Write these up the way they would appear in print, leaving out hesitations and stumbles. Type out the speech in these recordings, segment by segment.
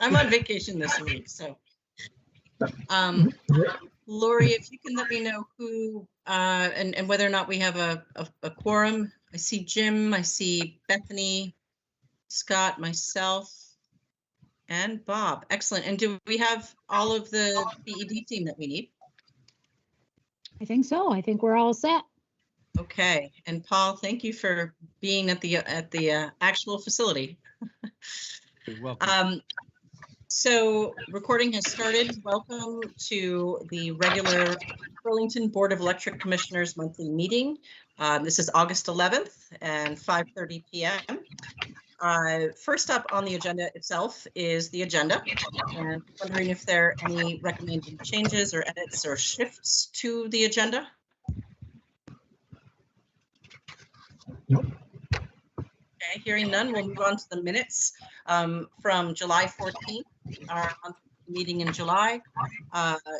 I'm on vacation this week, so. Lori, if you can let me know who and whether or not we have a quorum. I see Jim, I see Bethany, Scott, myself, and Bob. Excellent. And do we have all of the BED team that we need? I think so. I think we're all set. Okay. And Paul, thank you for being at the actual facility. You're welcome. So recording has started. Welcome to the regular Burlington Board of Electric Commissioners monthly meeting. This is August 11th and 5:30 p.m. First up on the agenda itself is the agenda. And wondering if there are any recommended changes or edits or shifts to the agenda. Nope. Okay, hearing none, we'll move on to the minutes from July 14th, our meeting in July.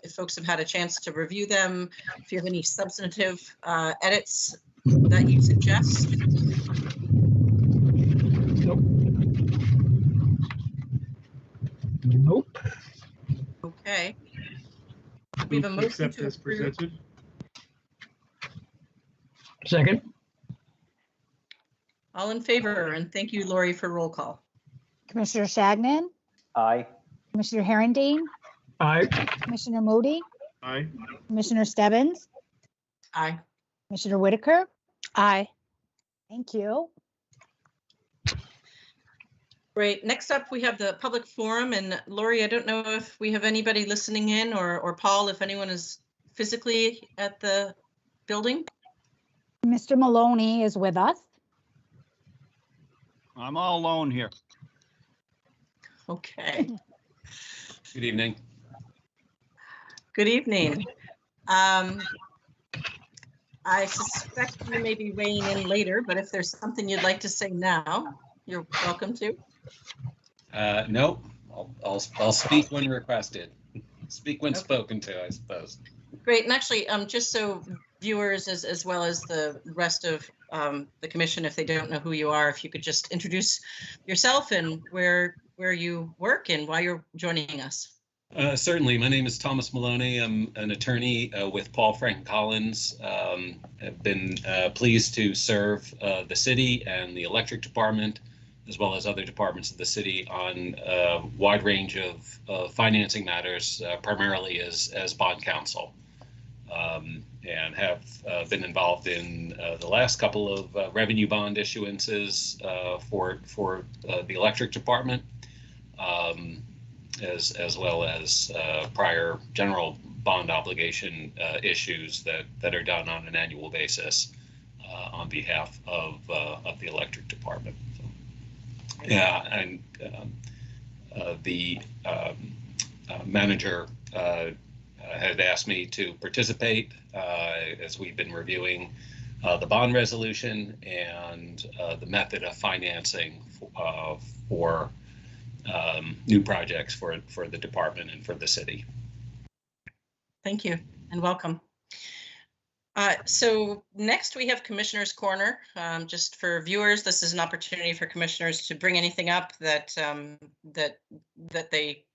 If folks have had a chance to review them, if you have any substantive edits that you suggest. Nope. Okay. We have a Move to motion accept to as approve. presented. Second. All in favor, and thank you, Lori, for roll call. Commissioner Shagnon, Aye. Commissioner Herendeen, Aye. Commissioner Moody, Aye. Commissioner Stebbins, Aye. Commissioner Whitaker. Aye. Thank you. Great. Next up, we have the public forum. And Lori, I don't know if we have anybody listening in or Paul, if anyone is physically at the building. Mr. Maloney is with us. I'm all alone here. Okay. Good evening. Good evening. I suspect you may be weighing in later, but if there's something you'd like to say now, you're welcome to. No, I'll speak when requested. Speak when spoken to, I suppose. Great. And actually, just so viewers as well as the rest of the commission, if they don't know who you are, if you could just introduce yourself and where you work and why you're joining us. Certainly. My name is Thomas Maloney. I'm an attorney with Paul Frank Collins. I've been pleased to serve the city and the electric department, as well as other departments of the city, on a wide range of financing matters, primarily as bond counsel, and have been involved in the last couple of revenue bond issuances for the electric department, as well as prior general bond obligation issues that are done on an annual basis on behalf of the electric department. So, yeah, and the manager had asked me to participate as we've been reviewing the bond resolution and the method of financing for new projects for the department and for the city. Thank you and welcome. So next we have Commissioner's Corner. Just for viewers, this is an opportunity for commissioners to bring anything up that that they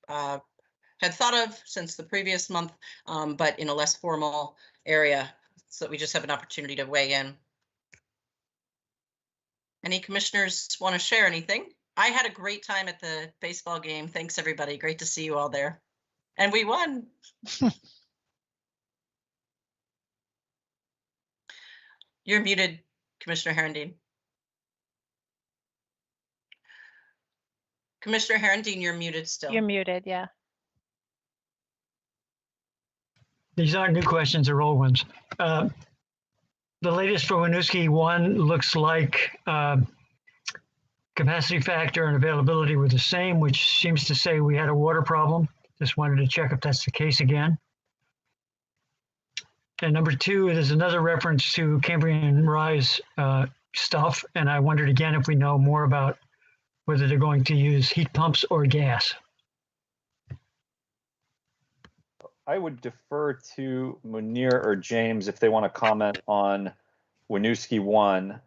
had thought of since the previous month, but in a less formal area, so that we just have an opportunity to weigh in. Any commissioners want to share anything? I had a great time at the baseball game. Thanks, everybody. Great to see you all there. And we won. You're muted, Commissioner Herendeen. Commissioner Herendeen, you're muted still. You're muted, yeah. These aren't new questions, they're old ones. The latest for Winooski 1 looks like capacity factor and availability were the same, which seems to say we had a water problem. Just wanted to check if that's the case again. And number 2, there's another reference to Cambrian Rise stuff, and I wondered again if we know more about whether they're going to use heat pumps or gas. I would defer to Munir or James if they want to comment on Winooski 1.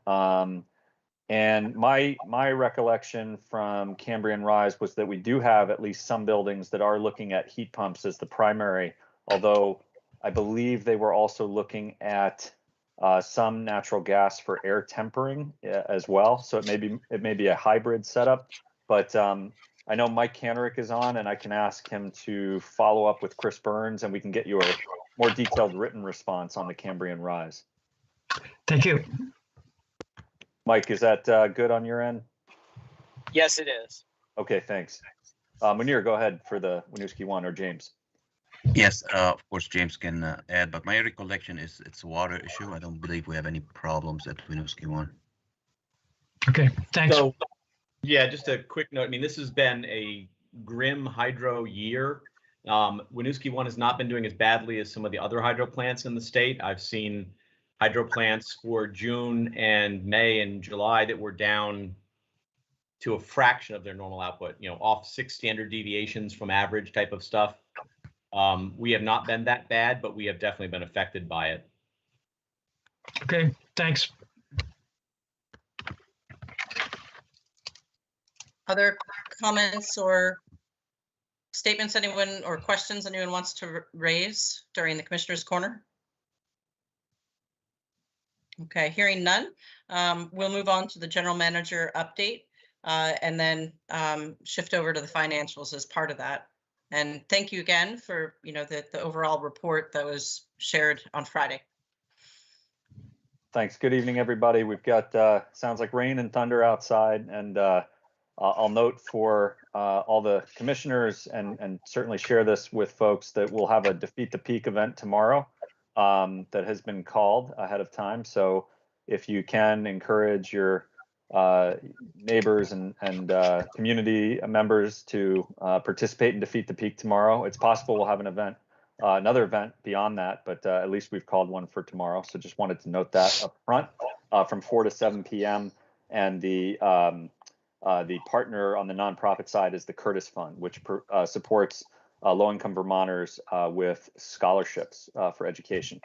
And my recollection from Cambrian Rise was that we do have at least some buildings that are looking at heat pumps as the primary, although I believe they were also looking at some natural gas for air tempering as well. So it may be a hybrid setup, but I know Mike Canerick is on, and I can ask him to follow up with Chris Burns, and we can get you a more detailed written response on the Cambrian Rise. Thank you. Mike, is that good on your end? Yes, it is. Okay, thanks. Munir, go ahead for the Winooski one, or James. Yes, of course, James can add, but my recollection is it's a water issue. I don't believe we have any problems at Winooski 1. Okay, thanks. So, yeah, just a quick note. I mean, this has been a grim hydro year. Winooski 1 has not been doing as badly as some of the other hydro plants in the state. I've seen hydro plants for June and May and July that were down to a fraction of their normal output, off 6 standard deviations from average type of stuff. We have not been that bad, but we have definitely been affected by it. Okay, thanks. Other comments or statements anyone or questions anyone wants to raise during the Commissioner's Corner? Okay, hearing none, we'll move on to the General Manager update and then shift over to the financials as part of that. And thank you again for the overall report that was shared on Friday. Thanks. Good evening, everybody. We've got sounds like rain and thunder outside, and I'll note for all the commissioners and certainly share this with folks that we'll have a Defeat the Peak event tomorrow that has been called ahead of time. So if you can encourage your neighbors and community members to participate in Defeat the Peak tomorrow, it's possible we'll have an event, another event beyond that, but at least we've called one for tomorrow. So just wanted to note that up front from 4 to 7 p.m. And the partner on the nonprofit side is the Curtis Fund, which supports low-income Vermonters with scholarships for education.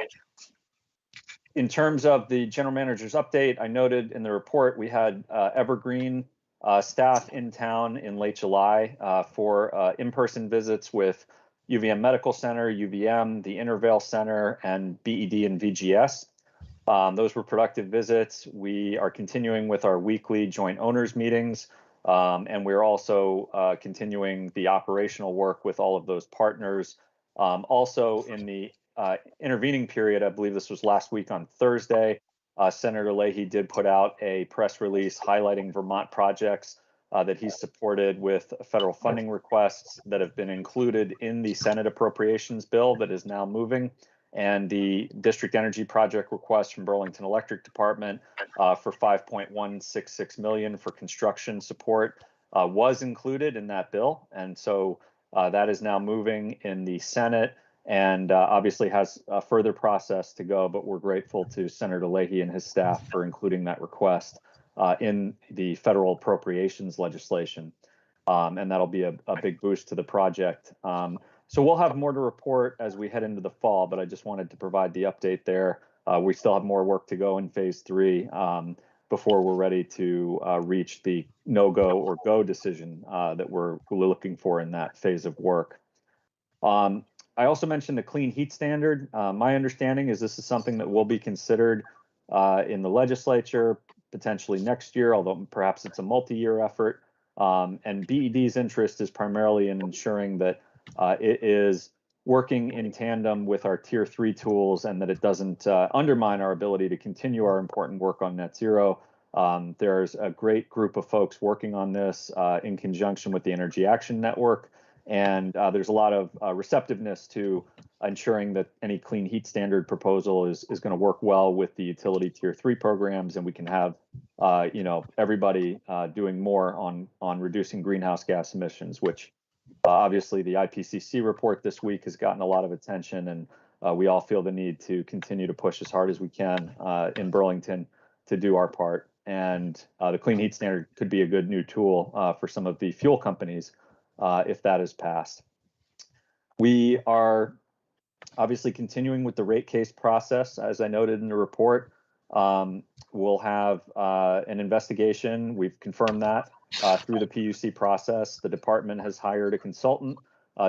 In terms of the general manager's update, I noted in the report we had Evergreen staff in town in late July for in-person visits with UVM Medical Center, UVM, the Intervale Center, and BED and VGS. Those were productive visits. We are continuing with our weekly joint owners meetings, and we're also continuing the operational work with all of those partners. Also in the intervening period, I believe this was last week on Thursday, Senator Leahy did put out a press release highlighting Vermont projects that he's supported with federal funding requests that have been included in the Senate appropriations bill that is now moving, and the district energy project request from Burlington Electric Department for $5.166 million for construction support was included in that bill. And so that is now moving in the Senate and obviously has a further process to go, but we're grateful to Senator Leahy and his staff for including that request in the federal appropriations legislation. And that'll be a big boost to the project. So we'll have more to report as we head into the fall, but I just wanted to provide the update there. We still have more work to go in phase 3 before we're ready to reach the no-go or go decision that we're looking for in that phase of work. I also mentioned the clean heat standard. My understanding is this is something that will be considered in the legislature potentially next year, although perhaps it's a multi-year effort. And BED's interest is primarily in ensuring that it is working in tandem with our tier 3 tools and that it doesn't undermine our ability to continue our important work on net zero. There's a great group of folks working on this in conjunction with the Energy Action Network. And there's a lot of receptiveness to ensuring that any clean heat standard proposal is going to work well with the utility tier 3 programs, and we can have everybody doing more on reducing greenhouse gas emissions, which obviously the IPCC report this week has gotten a lot of attention, and we all feel the need to continue to push as hard as we can in Burlington to do our part. And the clean heat standard could be a good new tool for some of the fuel companies if that is passed. We are obviously continuing with the rate case process. As I noted in the report, We'll have an investigation. We've confirmed that through the PUC process. The department has hired a consultant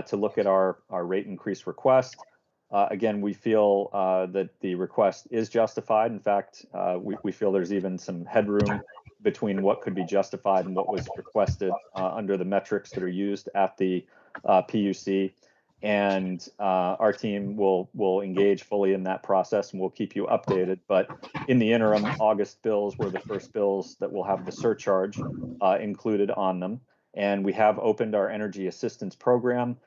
to look at our rate increase request. Again, we feel that the request is justified. In fact, we feel there's even some headroom between what could be justified and what was requested under the metrics that are used at the PUC. And our team will engage fully in that process, and we'll keep you updated. But in the interim, August bills were the first bills that will have the surcharge included on them. And we have opened our energy assistance program.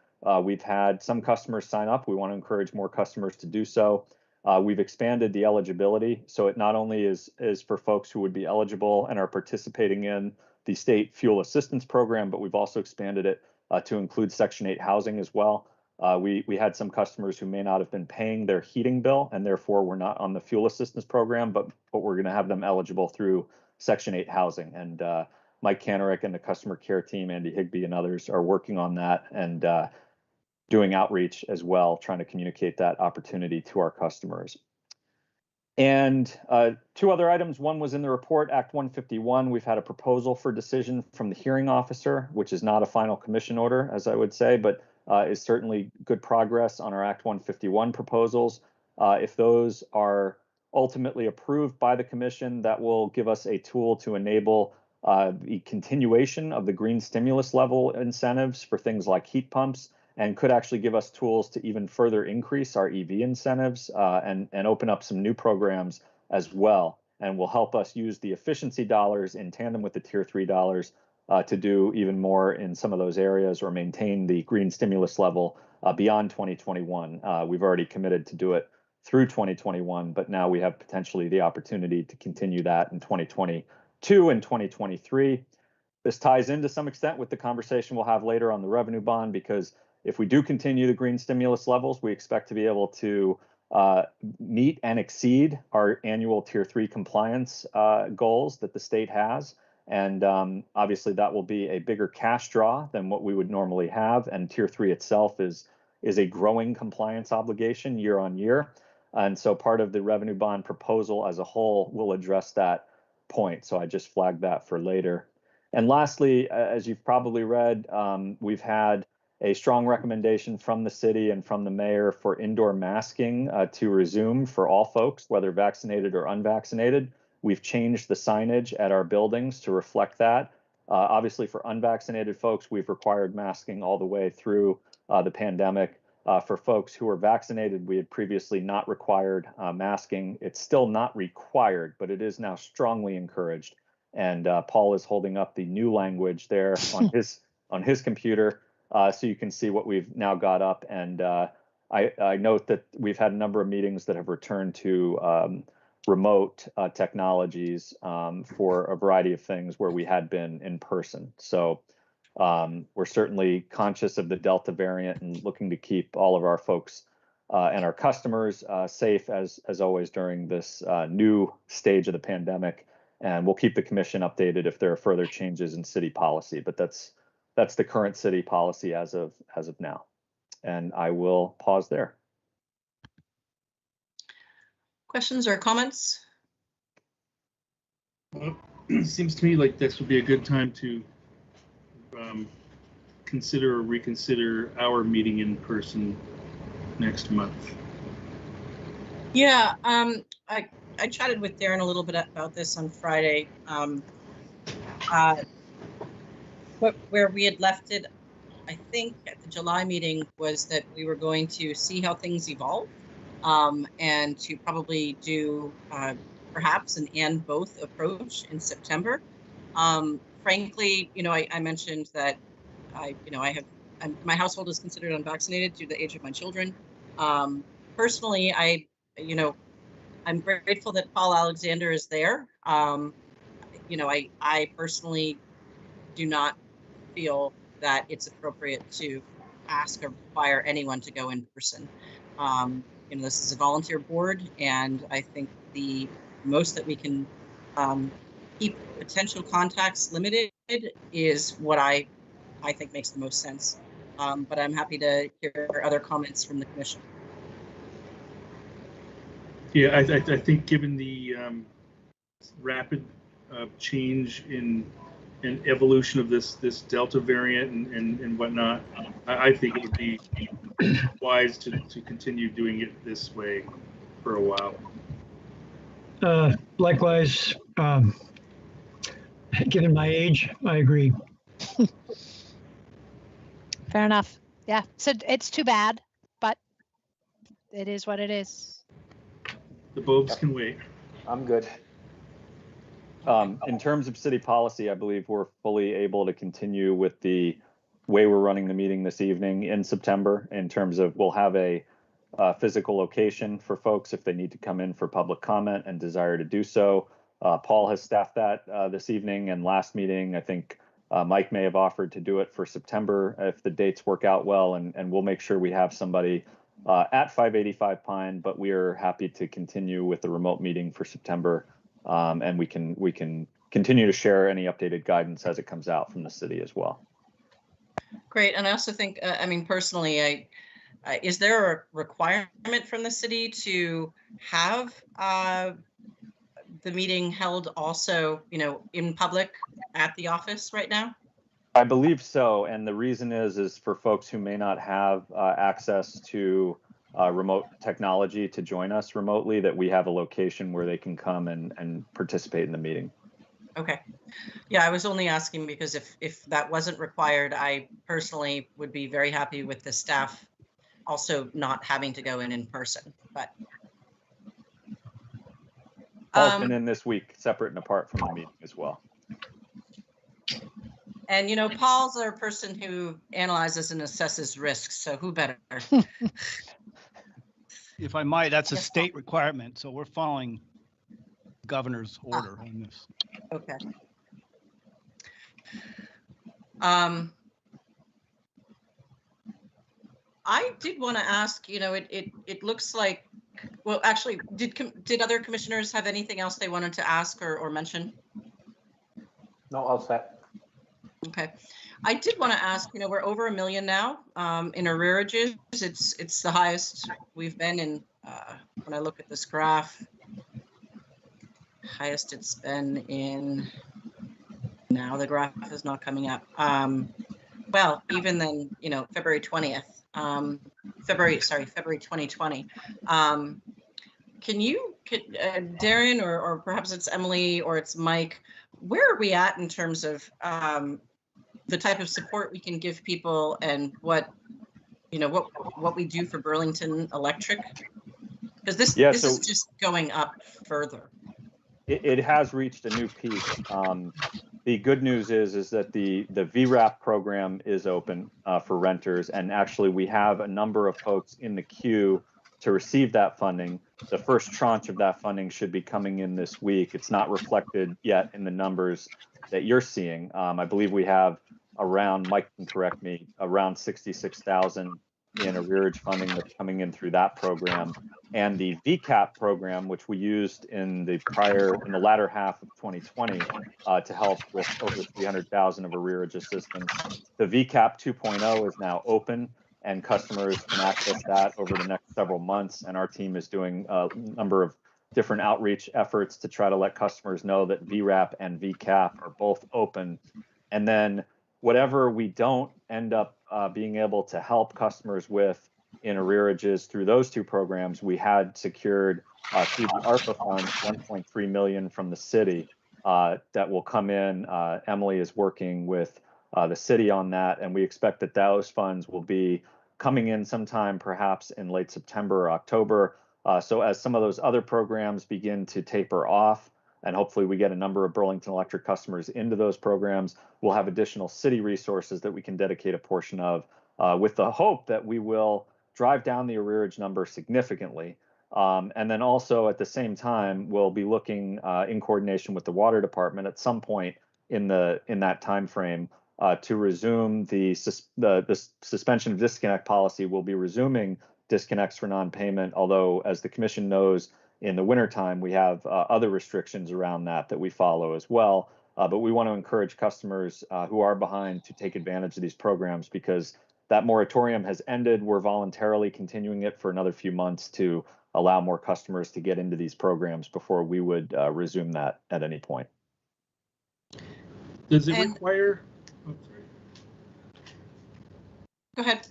We've had some customers sign up. We want to encourage more customers to do so. We've expanded the eligibility, so it not only is for folks who would be eligible and are participating in the state fuel assistance program, but we've also expanded it to include Section 8 housing as well. We had some customers who may not have been paying their heating bill and therefore were not on the fuel assistance program, but we're going to have them eligible through Section 8 housing. And Mike Kanarick and the customer care team, Andy Higbee and others, are working on that and doing outreach as well, trying to communicate that opportunity to our customers. And two other items. One was in the report, Act 151. We've had a proposal for decision from the hearing officer, which is not a final commission order, as I would say, but is certainly good progress on our Act 151 proposals. If those are ultimately approved by the commission, that will give us a tool to enable the continuation of the green stimulus level incentives for things like heat pumps, and could actually give us tools to even further increase our EV incentives and open up some new programs as well, and will help us use the efficiency dollars in tandem with the Tier 3 dollars to do even more in some of those areas or maintain the green stimulus level beyond 2021. We've already committed to do it through 2021, but now we have potentially the opportunity to continue that in 2022 and 2023. This ties in to some extent with the conversation we'll have later on the revenue bond, because if we do continue the green stimulus levels, we expect to be able to meet and exceed our annual Tier 3 compliance goals that the state has. And obviously that will be a bigger cash draw than what we would normally have. And Tier 3 itself is a growing compliance obligation year on year. And so part of the revenue bond proposal as a whole will address that point. So I just flagged that for later. And lastly, as you've probably read, we've had a strong recommendation from the city and from the mayor for indoor masking to resume for all folks, whether vaccinated or unvaccinated. We've changed the signage at our buildings to reflect that. Obviously, for unvaccinated folks, we've required masking all the way through the pandemic. For folks who are vaccinated, we had previously not required masking. It's still not required, but it is now strongly encouraged. And Paul is holding up the new language there on his computer. So you can see what we've now got up. And I note that we've had a number of meetings that have returned to remote technologies for a variety of things where we had been in person. So we're certainly conscious of the Delta variant and looking to keep all of our folks and our customers safe as always during this new stage of the pandemic. And we'll keep the commission updated if there are further changes in city policy, but that's the current city policy as of now. And I will pause there. Questions or comments? Well, it seems to me like this would be a good time to consider or reconsider our meeting in person next month. Yeah, I chatted with Darren a little bit about this on Friday. Where we had left it, I think, at the July meeting was that we were going to see how things evolve and to probably do perhaps an and both approach in September. Frankly, I mentioned that my household is considered unvaccinated due to the age of my children. Personally, I'm grateful that Paul Alexander is there. I personally do not feel that it's appropriate to ask or require anyone to go in person. This is a volunteer board, and I think the most that we can keep potential contacts limited is what I think makes the most sense. But I'm happy to hear other comments from the commission. Yeah, I think given the rapid change in evolution of this Delta variant and whatnot, I think it would be wise to continue doing it this way for a while. Likewise, given my age, I agree. Fair enough. Yeah, so it's too bad, but it is what it is. The Bobes can wait. I'm good. In terms of city policy, I believe we're fully able to continue with the way we're running the meeting this evening in September, in terms of we'll have a physical location for folks if they need to come in for public comment and desire to do so. Paul has staffed that this evening, and last meeting, I think Mike may have offered to do it for September if the dates work out well, and we'll make sure we have somebody at 585 Pine, but we are happy to continue with the remote meeting for September, and we can continue to share any updated guidance as it comes out from the city as well. Great, and I also think, I mean, personally, is there a requirement from the city to have the meeting held also, you know, in public at the office right now? I believe so, and the reason is for folks who may not have access to remote technology to join us remotely, that we have a location where they can come and participate in the meeting. Okay. Yeah, I was only asking because if that wasn't required, I personally would be very happy with the staff also not having to go in person, but. Paul's been in this week, separate and apart from the meeting as well. And, you know, Paul's our person who analyzes and assesses risks, so who better? If I might, that's a state requirement, so we're following governor's order on this. Okay. I did want to ask, you know, it looks like, well, actually, did other commissioners have anything else they wanted to ask or mention? No, all set. Okay. I did want to ask, you know, we're over $1 million now in arrearages. It's the highest we've been in, when I look at this graph, highest it's been in, now the graph is not coming up. Well, even then, you know, February 20th, February 2020. Can you, Darren, or perhaps it's Emily or it's Mike, where are we at in terms of the type of support we can give people and what, you know, what we do for Burlington Electric? Because this is just going up further. It has reached a new peak. The good news is that the VRAP program is open for renters, and actually we have a number of folks in the queue to receive that funding. The first tranche of that funding should be coming in this week. It's not reflected yet in the numbers that you're seeing. I believe we have around, Mike can correct me, around 66,000 in arrearage funding that's coming in through that program. And the VCAP program, which we used in the latter half of 2020 to help with over 300,000 of arrearage assistance. The VCAP 2.0 is now open, and customers can access that over the next several months. And our team is doing a number of different outreach efforts to try to let customers know that VRAP and VCAP are both open. And then whatever we don't end up being able to help customers with in arrearages through those two programs, we had secured through the ARPA funds 1.3 million from the city that will come in. Emily is working with the city on that, and we expect that those funds will be coming in sometime perhaps in late September or October. So as some of those other programs begin to taper off, and hopefully we get a number of Burlington Electric customers into those programs, we'll have additional city resources that we can dedicate a portion of, with the hope that we will drive down the arrearage number significantly. And then also at the same time, we'll be looking in coordination with the water department at some point in that time frame to resume the suspension of disconnect policy. We'll be resuming disconnects for non-payment, although as the commission knows, in the wintertime, we have other restrictions around that we follow as well. But we want to encourage customers who are behind to take advantage of these programs, because that moratorium has ended. We're voluntarily continuing it for another few months to allow more customers to get into these programs before we would resume that at any point. Does it require? Oh, sorry. Go ahead.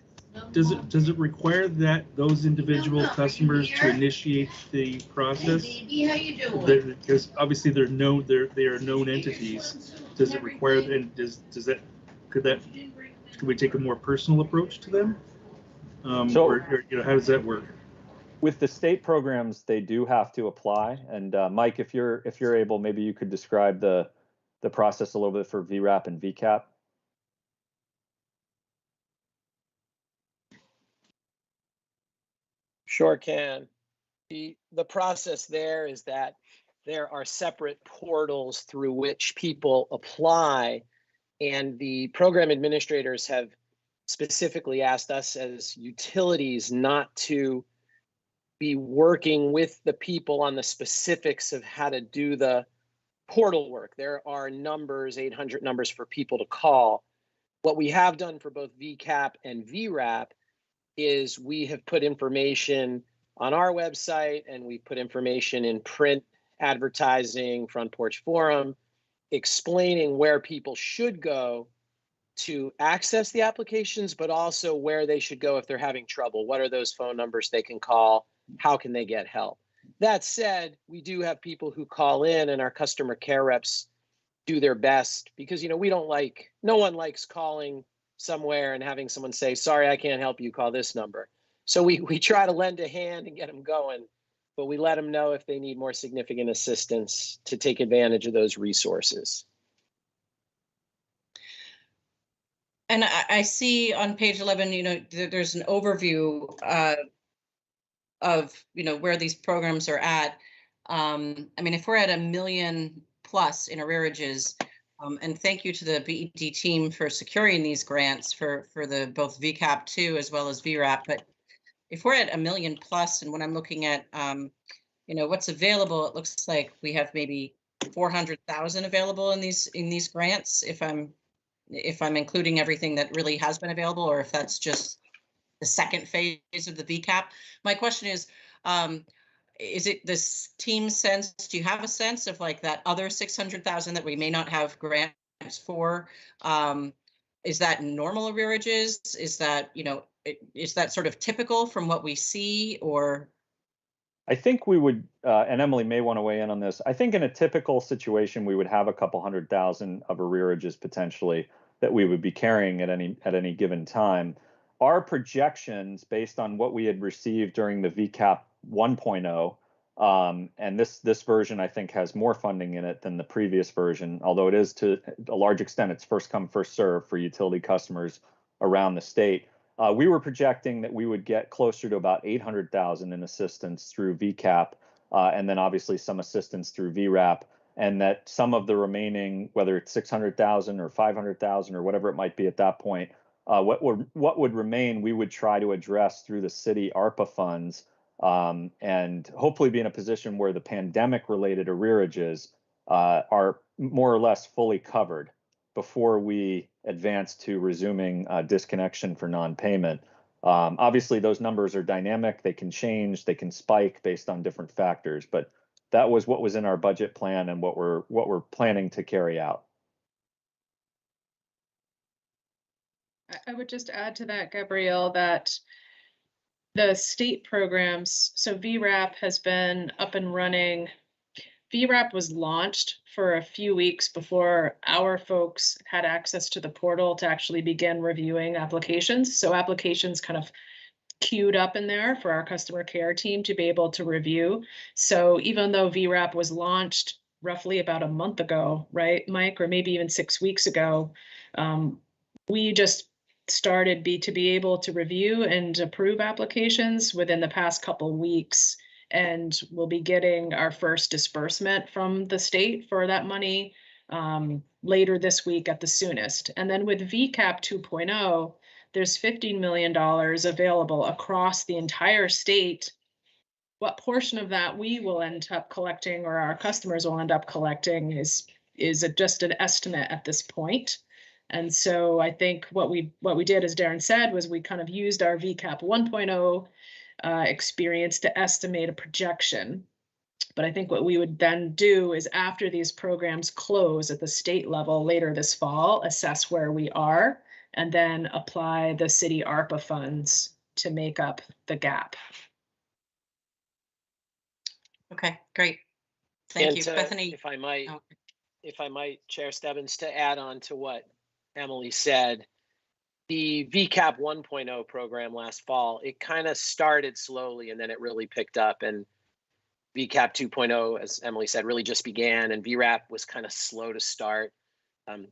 Does it require that those individual customers to initiate the process? Because obviously they are known entities. Does it require, and could we take a more personal approach to them? Or how does that work? With the state programs, they do have to apply. And Mike, if you're able, maybe you could describe the process a little bit for VRAP and VCAP. Sure can. The process there is that there are separate portals through which people apply, and the program administrators have specifically asked us as utilities not to be working with the people on the specifics of how to do the portal work. There are numbers, 800 numbers for people to call. What we have done for both VCAP and VRAP is we have put information on our website, and we put information in print advertising, Front Porch Forum, explaining where people should go to access the applications, but also where they should go if they're having trouble. What are those phone numbers they can call? How can they get help? That said, we do have people who call in, and our customer care reps do their best, because no one likes calling somewhere and having someone say, sorry, I can't help you, call this number. So we try to lend a hand and get them going, but we let them know if they need more significant assistance to take advantage of those resources. And I see on page 11, there's an overview of, where these programs are at. I mean, if we're at $1 million+ in arrearages, and thank you to the BED team for securing these grants for the both VCAP 2 as well as VRAP. But if we're at $1 million+, and when I'm looking at, what's available, it looks like we have maybe 400,000 available in these grants. If I'm including everything that really has been available, or if that's just the second phase of the VCAP. My question is it this team sense? Do you have a sense of like that other 600,000 that we may not have grants for? Is that normal arrearages? Is that, is that sort of typical from what we see, or? I think we would, and Emily may want to weigh in on this. I think in a typical situation, we would have a couple 100,000 of arrearages potentially that we would be carrying at any given time. Our projections, based on what we had received during the VCAP 1.0, and this version I think has more funding in it than the previous version, although it is to a large extent it's first come first serve for utility customers around the state. We were projecting that we would get closer to about 800,000 in assistance through VCAP, and then obviously some assistance through VRAP, and that some of the remaining, whether it's 600,000 or 500,000 or whatever it might be at that point, what would remain, we would try to address through the city ARPA funds, and hopefully be in a position where the pandemic-related arrearages are more or less fully covered before we advance to resuming disconnection for non-payment. Obviously, those numbers are dynamic. They can change. They can spike based on different factors. But that was what was in our budget plan and what we're planning to carry out. I would just add to that, Gabrielle, that the state programs, so VRAP has been up and running. VRAP was launched for a few weeks before our folks had access to the portal to actually begin reviewing applications. So applications kind of queued up in there for our customer care team to be able to review. So even though VRAP was launched roughly about a month ago, right, Mike, or maybe even 6 weeks ago, we just started to be able to review and approve applications within the past couple weeks, and we'll be getting our first disbursement from the state for that money later this week at the soonest. And then with VCAP 2.0, there's $15 million available across the entire state. What portion of that we will end up collecting, or our customers will end up collecting, is just an estimate at this point. And so I think what we did, as Darren said, was we kind of used our VCAP 1.0 experience to estimate a projection. But I think what we would then do is after these programs close at the state level later this fall, assess where we are, and then apply the city ARPA funds to make up the gap. Okay, great. Thank And you, to- Bethany. If I might, Oh, if I might, Chair Stebbins, to add on to what Emily said, the VCAP 1.0 program last fall, it kind of started slowly and then it really picked up. And VCAP 2.0, as Emily said, really just began, and VRAP was kind of slow to start.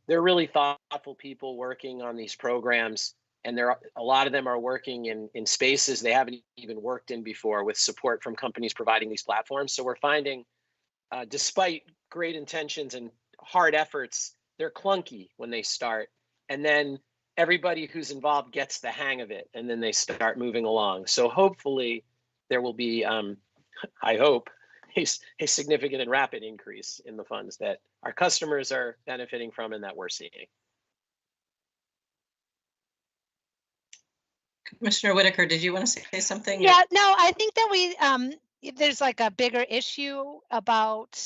They're really thoughtful people working on these programs, and a lot of them are working in spaces they haven't even worked in before, with support from companies providing these platforms. So we're finding, despite great intentions and hard efforts, they're clunky when they start, and then everybody who's involved gets the hang of it, and then they start moving along. So hopefully there will be, I hope, a significant and rapid increase in the funds that our customers are benefiting from and that we're seeing. Commissioner Whitaker, did you want to say something? Yeah, no, I think that we there's like a bigger issue about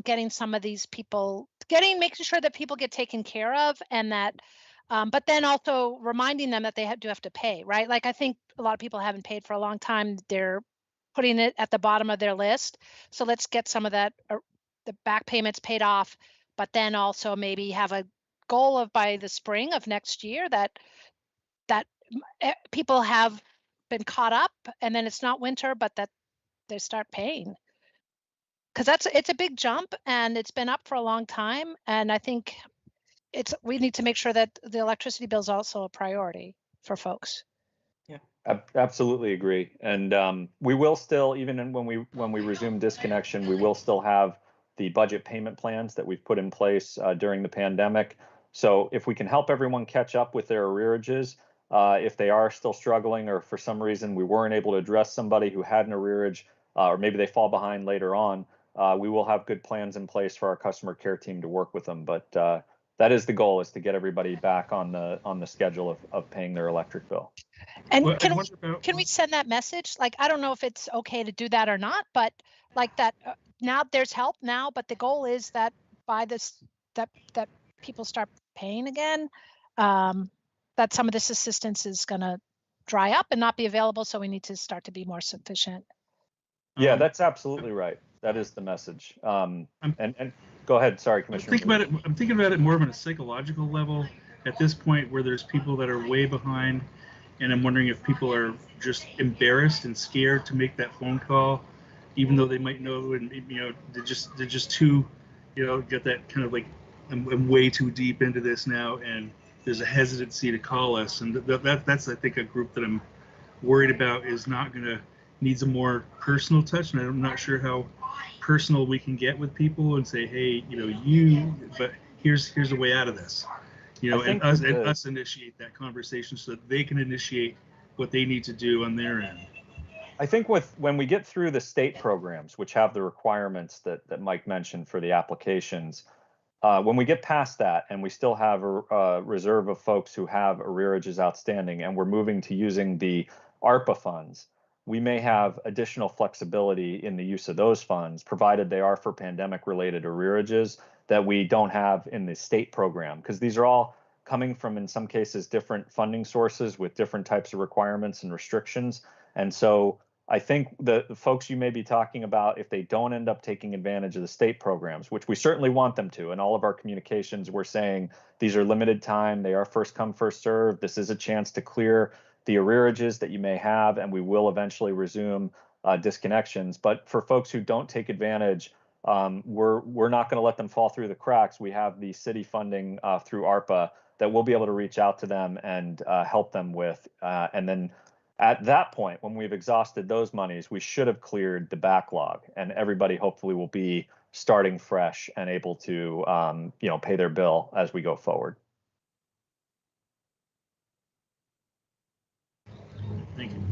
getting some of these people, making sure that people get taken care of, and that but then also reminding them that they do have to pay, right? Like, I think a lot of people haven't paid for a long time. They're putting it at the bottom of their list. So let's get some of that, the back payments paid off, but then also maybe have a goal of by the spring of next year that people have been caught up, and then it's not winter, but that they start paying. Because it's a big jump, and it's been up for a long time. And I think we need to make sure that the electricity bill is also a priority for folks. Absolutely agree. And we will still, even when we resume disconnection, we will still have the budget payment plans that we've put in place during the pandemic. So if we can help everyone catch up with their arrearages, if they are still struggling, or for some reason we weren't able to address somebody who had an arrearage, or maybe they fall behind later on, we will have good plans in place for our customer care team to work with them. But that is the goal, is to get everybody back on the schedule of paying their electric bill. And Well, can we send that message? Like, I don't know if it's okay to do that or not, but like that now there's help now, but the goal is that by this, that people start paying again, that some of this assistance is going to dry up and not be available. So we need to start to be more sufficient. Yeah, that's absolutely right. That is the message. And go ahead. Sorry, Commissioner. I'm thinking about it more of on a psychological level at this point, where there's people that are way behind, and I'm wondering if people are just embarrassed and scared to make that phone call, even though they might know, and they're just too, get that kind of like, I'm way too deep into this now, and there's a hesitancy to call us, and that's I think a group that I'm worried about needs a more personal touch, and I'm not sure how personal we can get with people and say, hey, but here's a way out of this, and us initiate that conversation so that they can initiate what they need to do on their end. I think when we get through the state programs, which have the requirements that Mike mentioned for the applications, when we get past that and we still have a reserve of folks who have arrearages outstanding, and we're moving to using the ARPA funds, we may have additional flexibility in the use of those funds, provided they are for pandemic-related arrearages that we don't have in the state program, because these are all coming from, in some cases, different funding sources with different types of requirements and restrictions. And so I think the folks you may be talking about, if they don't end up taking advantage of the state programs, which we certainly want them to, in all of our communications, we're saying these are limited time, they are first come, first serve. This is a chance to clear the arrearages that you may have, and we will eventually resume disconnections. But for folks who don't take advantage, we're not going to let them fall through the cracks. We have the city funding through ARPA that we'll be able to reach out to them and help them with. And then at that point, when we've exhausted those monies, we should have cleared the backlog, and everybody hopefully will be starting fresh and able to pay their bill as we go forward. Thank you.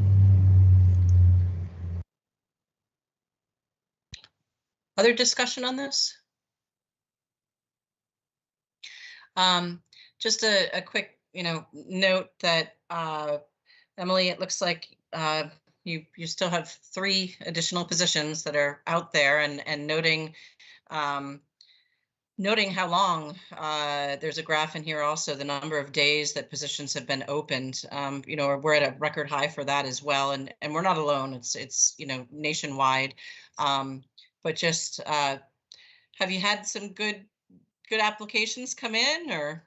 Other discussion on this? Just a quick, note that Emily, it looks like You still have 3 additional positions that are out there, and noting noting how long, there's a graph in here also, the number of days that positions have been opened. You know, we're at a record high for that as well, and we're not alone. It's you know, nationwide. But just have you had some good applications come in, or?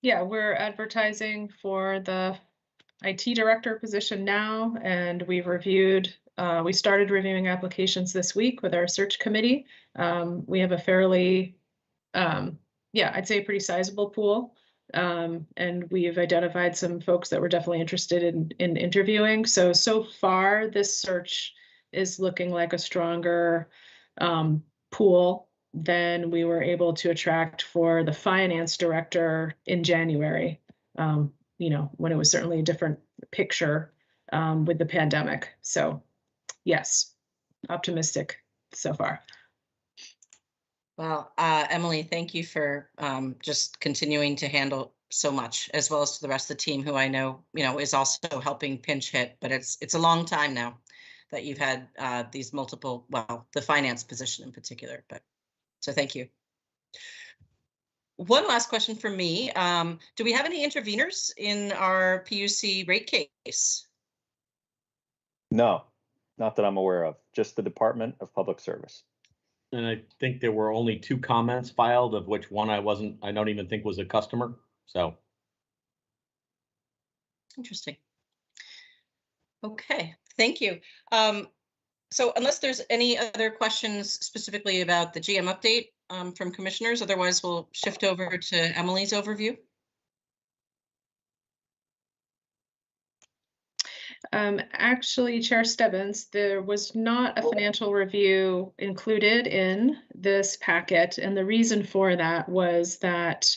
Yeah, we're advertising for the IT director position now, and we've reviewed, we started reviewing applications this week with our search committee. We have a fairly, yeah, I'd say a pretty sizable pool. And we've identified some folks that we're definitely interested in interviewing. So far, this search is looking like a stronger pool than we were able to attract for the finance director in January. You know, when it was certainly a different picture with the pandemic. So yes, optimistic so far. Well, Emily, thank you for just continuing to handle so much, as well as to the rest of the team, who I know, you know, is also helping pinch hit. But it's a long time now that you've had these multiple, well, the finance position in particular. But so thank you. One last question from me. Do we have any interveners in our PUC rate case? No, not that I'm aware of, just the Department of Public Service. And I think there were only 2 comments filed, of which one I don't even think was a customer. So. Interesting. Okay, thank you. So unless there's any other questions specifically about the GM update from commissioners, otherwise we'll shift over to Emily's overview. Actually, Chair Stebbins, there was not a financial review included in this packet. And the reason for that was that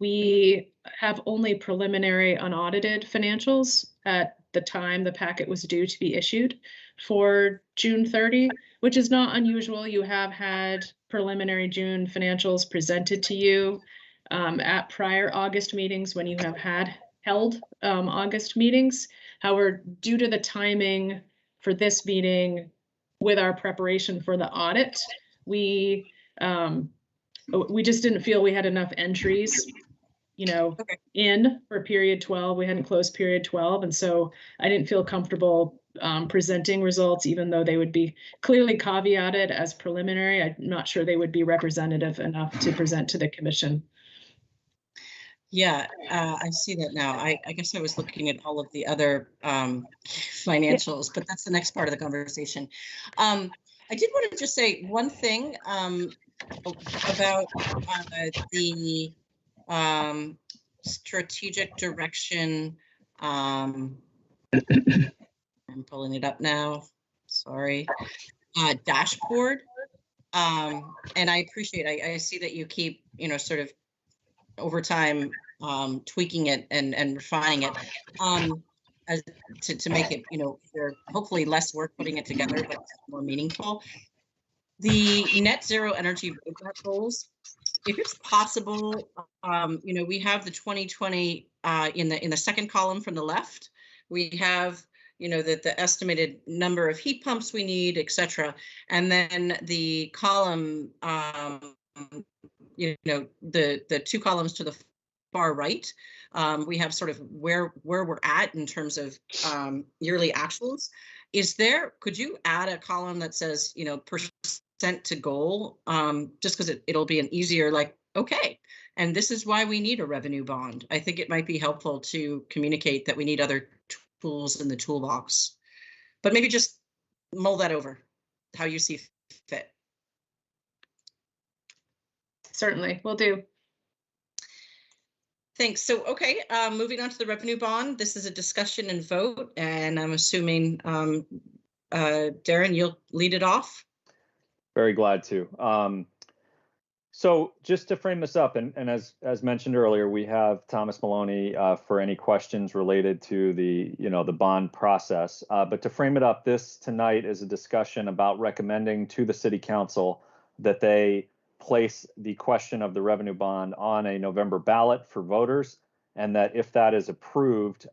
we have only preliminary unaudited financials at the time the packet was due to be issued for June 30, which is not unusual. You have had preliminary June financials presented to you at prior August meetings when you have held August meetings. However, due to the timing for this meeting with our preparation for the audit, we just didn't feel we had enough entries, you know, in for period 12. We hadn't closed period 12. And so I didn't feel comfortable presenting results, even though they would be clearly caveated as preliminary. I'm not sure they would be representative enough to present to the commission. Yeah, I see that now. I guess I was looking at all of the other financials, but that's the next part of the conversation. I did want to just say one thing about the strategic direction. I'm pulling it up now. Sorry. Dashboard. And I appreciate, I see that you keep, you know, sort of over time tweaking it and refining it as to make it, you know, hopefully less work putting it together, but more meaningful. The net zero energy roadmap goals, if it's possible, you know, we have the 2020 in the second column from the left. We have, you know, the estimated number of heat pumps we need, et cetera. And then the column, you know, the 2 columns to the far right, we have sort of where we're at in terms of yearly actuals. Could you add a column that says, you know, percent to goal, just because it'll be an easier, like, okay, and this is why we need a revenue bond. I think it might be helpful to communicate that we need other tools in the toolbox, but maybe just mull that over how you see fit. Certainly, will do. Thanks. So, okay, moving on to the revenue bond. This is a discussion and vote, and I'm assuming, Darren, you'll lead it off. Very glad to. So just to frame this up, and as mentioned earlier, we have Thomas Maloney for any questions related to the, you know, the bond process. But to frame it up, this tonight is a discussion about recommending to the City Council that they place the question of the revenue bond on a November ballot for voters, and that if that is approved,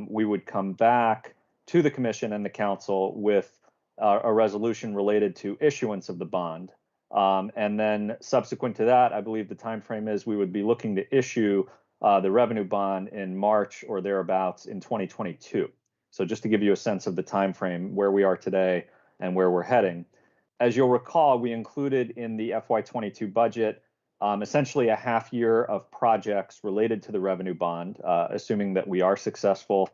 we would come back to the commission and the council with a resolution related to issuance of the bond. And then subsequent to that, I believe the time frame is we would be looking to issue the revenue bond in March or thereabouts in 2022. So just to give you a sense of the time frame where we are today and where we're heading. As you'll recall, we included in the FY22 budget essentially a half year of projects related to the revenue bond. Assuming that we are successful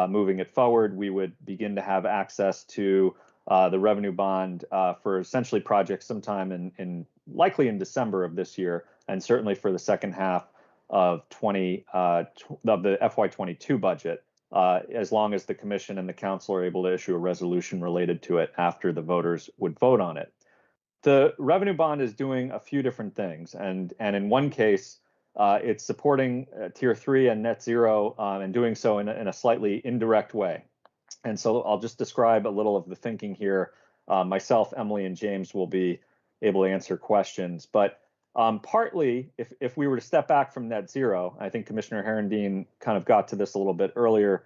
moving it forward, we would begin to have access to the revenue bond for essentially projects sometime likely in December of this year, and certainly for the second half of the FY22 budget, as long as the commission and the council are able to issue a resolution related to it after the voters would vote on it. The revenue bond is doing a few different things, and in one case, it's supporting Tier 3 and net zero, and doing so in a slightly indirect way. And so I'll just describe a little of the thinking here. Myself, Emily, and James will be able to answer questions. But partly, if we were to step back from net zero, I think Commissioner Herendeen kind of got to this a little bit earlier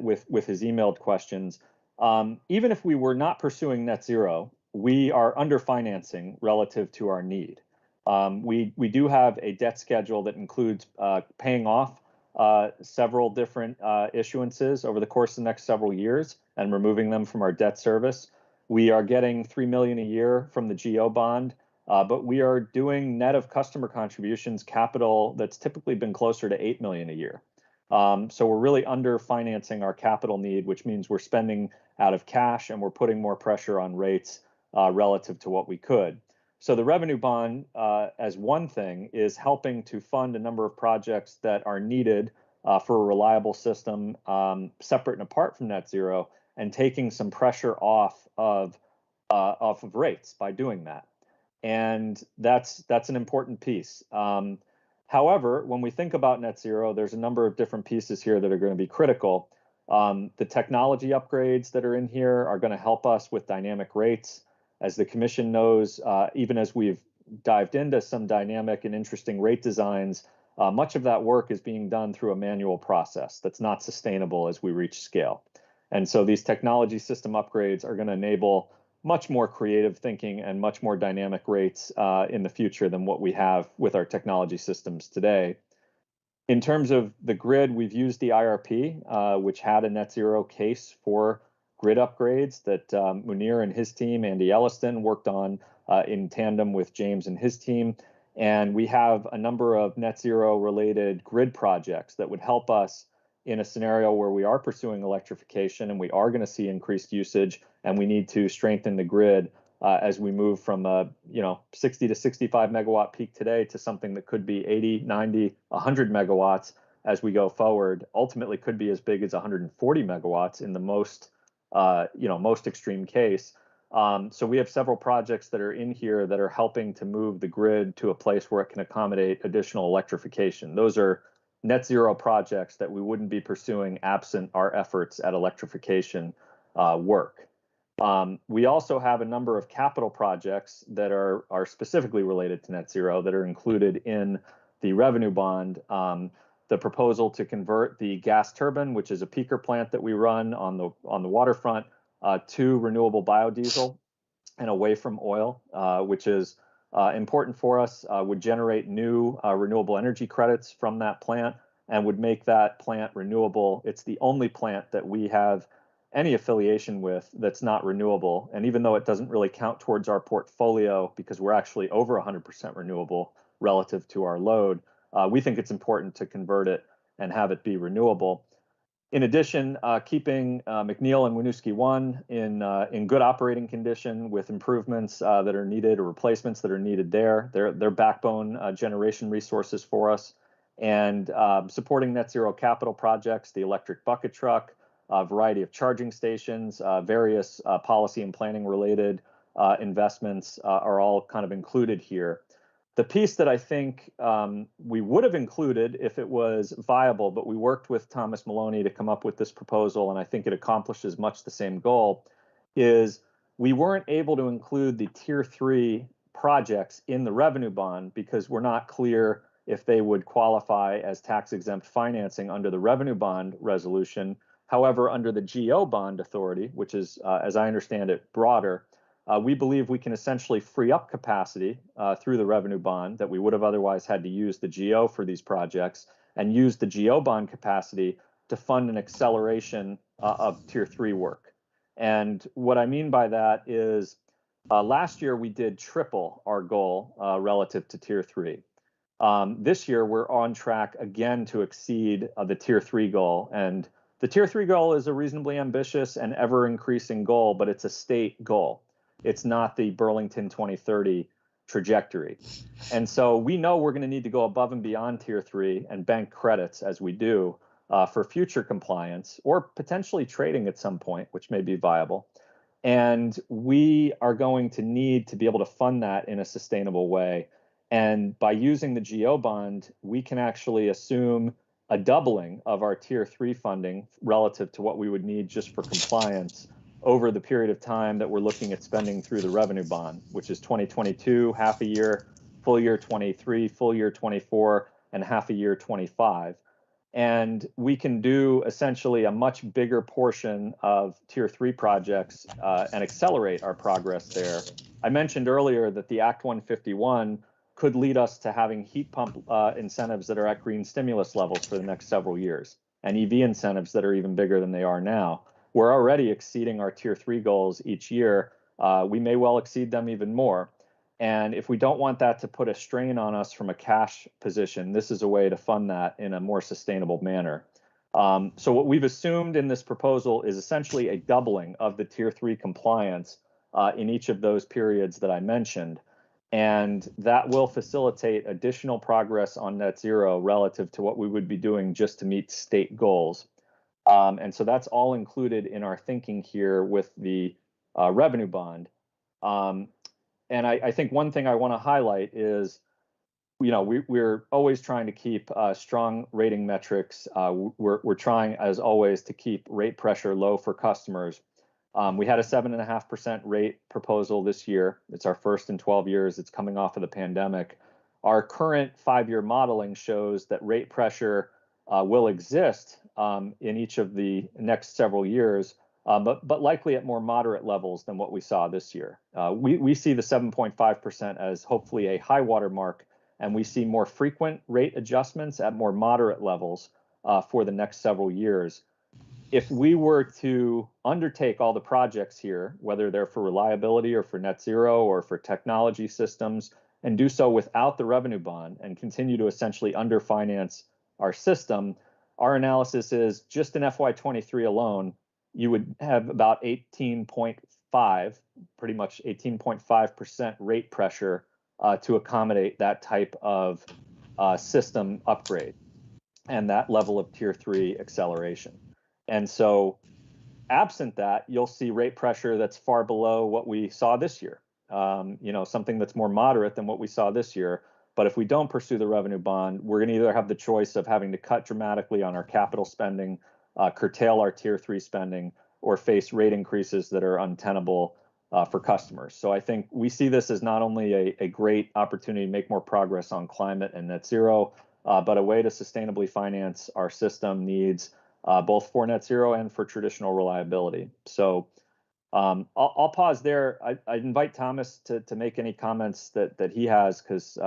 with his emailed questions. Even if we were not pursuing net zero, we are underfinancing relative to our need. We do have a debt schedule that includes paying off several different issuances over the course of the next several years and removing them from our debt service. We are getting $3 million a year from the GO bond, but we are doing net of customer contributions capital that's typically been closer to $8 million a year. So we're really under financing our capital need, which means we're spending out of cash and we're putting more pressure on rates relative to what we could. So the revenue bond, as one thing, is helping to fund a number of projects that are needed for a reliable system, separate and apart from net zero, and taking some pressure off of rates by doing that. And that's an important piece. However, when we think about net zero, there's a number of different pieces here that are going to be critical. The technology upgrades that are in here are going to help us with dynamic rates. As the commission knows, even as we've dived into some dynamic and interesting rate designs, much of that work is being done through a manual process that's not sustainable as we reach scale. And so these technology system upgrades are going to enable much more creative thinking and much more dynamic rates in the future than what we have with our technology systems today. In terms of the grid, we've used the IRP, which had a net zero case for grid upgrades that Munir and his team, Andy Elliston, worked on in tandem with James and his team. And we have a number of net zero related grid projects that would help us in a scenario where we are pursuing electrification and we are going to see increased usage, and we need to strengthen the grid as we move from a 60 to 65 megawatt peak today to something that could be 80, 90, 100 megawatts as we go forward. Ultimately could be as big as 140 megawatts in the most extreme case. So we have several projects that are in here that are helping to move the grid to a place where it can accommodate additional electrification. Those are net zero projects that we wouldn't be pursuing absent our efforts at electrification work. We also have a number of capital projects that are specifically related to net zero that are included in the revenue bond. The proposal to convert the gas turbine, which is a peaker plant that we run on the waterfront, to renewable biodiesel and away from oil, which is important for us, would generate new renewable energy credits from that plant and would make that plant renewable. It's the only plant that we have any affiliation with that's not renewable. And even though it doesn't really count towards our portfolio because we're actually over 100% renewable relative to our load, we think it's important to convert it and have it be renewable. In addition, keeping McNeil and Winooski 1 in good operating condition with improvements that are needed or replacements that are needed there. They're backbone generation resources for us. And supporting net zero capital projects, the electric bucket truck, a variety of charging stations, various policy and planning related investments are all kind of included here. The piece that I think we would have included if it was viable, but we worked with Thomas Maloney to come up with this proposal, and I think it accomplishes much the same goal, is we weren't able to include the Tier 3 projects in the revenue bond because we're not clear if they would qualify as tax exempt financing under the revenue bond resolution. However, under the GO bond authority, which is, as I understand it, broader, we believe we can essentially free up capacity through the revenue bond that we would have otherwise had to use the GO for these projects, and use the GO bond capacity to fund an acceleration of Tier 3 work. And what I mean by that is last year we did triple our goal relative to Tier 3. This year we're on track again to exceed the Tier 3 goal. And the Tier 3 goal is a reasonably ambitious and ever increasing goal, but it's a state goal. It's not the Burlington 2030 trajectory. And so we know we're going to need to go above and beyond Tier 3 and bank credits as we do for future compliance, or potentially trading at some point, which may be viable. And we are going to need to be able to fund that in a sustainable way. And by using the GO bond, we can actually assume a doubling of our Tier 3 funding relative to what we would need just for compliance over the period of time that we're looking at spending through the revenue bond, which is 2022, half a year, full year 23, full year 24, and half a year 25. And we can do essentially a much bigger portion of Tier 3 projects and accelerate our progress there. I mentioned earlier that the Act 151 could lead us to having heat pump incentives that are at green stimulus levels for the next several years, and EV incentives that are even bigger than they are now. We're already exceeding our Tier 3 goals each year. We may well exceed them even more. And if we don't want that to put a strain on us from a cash position, this is a way to fund that in a more sustainable manner. So what we've assumed in this proposal is essentially a doubling of the Tier 3 compliance in each of those periods that I mentioned. And that will facilitate additional progress on net zero relative to what we would be doing just to meet state goals. And so that's all included in our thinking here with the revenue bond. And I think one thing I want to highlight is, you know, we're always trying to keep strong rating metrics. We're trying, as always, to keep rate pressure low for customers. We had a 7.5% rate proposal this year. It's our first in 12 years. It's coming off of the pandemic. Our current 5-year modeling shows that rate pressure will exist in each of the next several years, but likely at more moderate levels than what we saw this year. We see the 7.5% as hopefully a high water mark, and we see more frequent rate adjustments at more moderate levels for the next several years. If we were to undertake all the projects here, whether they're for reliability or for net zero or for technology systems, and do so without the revenue bond and continue to essentially underfinance our system, our analysis is just in FY23 alone, you would have about 18.5, pretty much 18.5% rate pressure to accommodate that type of system upgrade and that level of Tier 3 acceleration. And so absent that, you'll see rate pressure that's far below what we saw this year, you know, something that's more moderate than what we saw this year. But if we don't pursue the revenue bond, we're going to either have the choice of having to cut dramatically on our capital spending, curtail our Tier 3 spending, or face rate increases that are untenable for customers. So I think we see this as not only a great opportunity to make more progress on climate and net zero, but a way to sustainably finance our system needs, both for net zero and for traditional reliability. So I'll pause there. I invite Thomas to make any comments that he has, because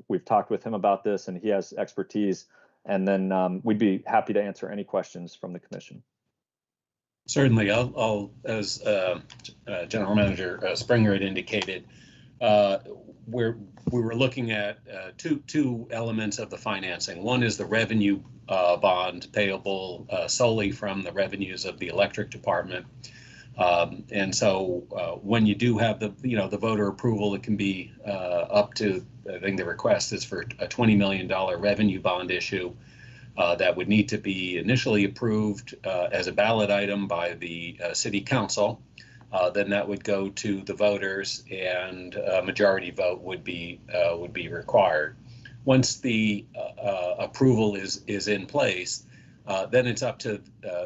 we've talked with him about this and he has expertise. And then we'd be happy to answer any questions from the commission. Certainly, I'll as General Manager Springer had indicated, we were looking at two elements of the financing. One is the revenue bond payable solely from the revenues of the electric department. And so when you do have the voter approval, it can be up to, I think the request is for a $20 million revenue bond issue that would need to be initially approved as a ballot item by the city council. Then that would go to the voters, and a majority vote would be required. Once the approval is in place, then it's up to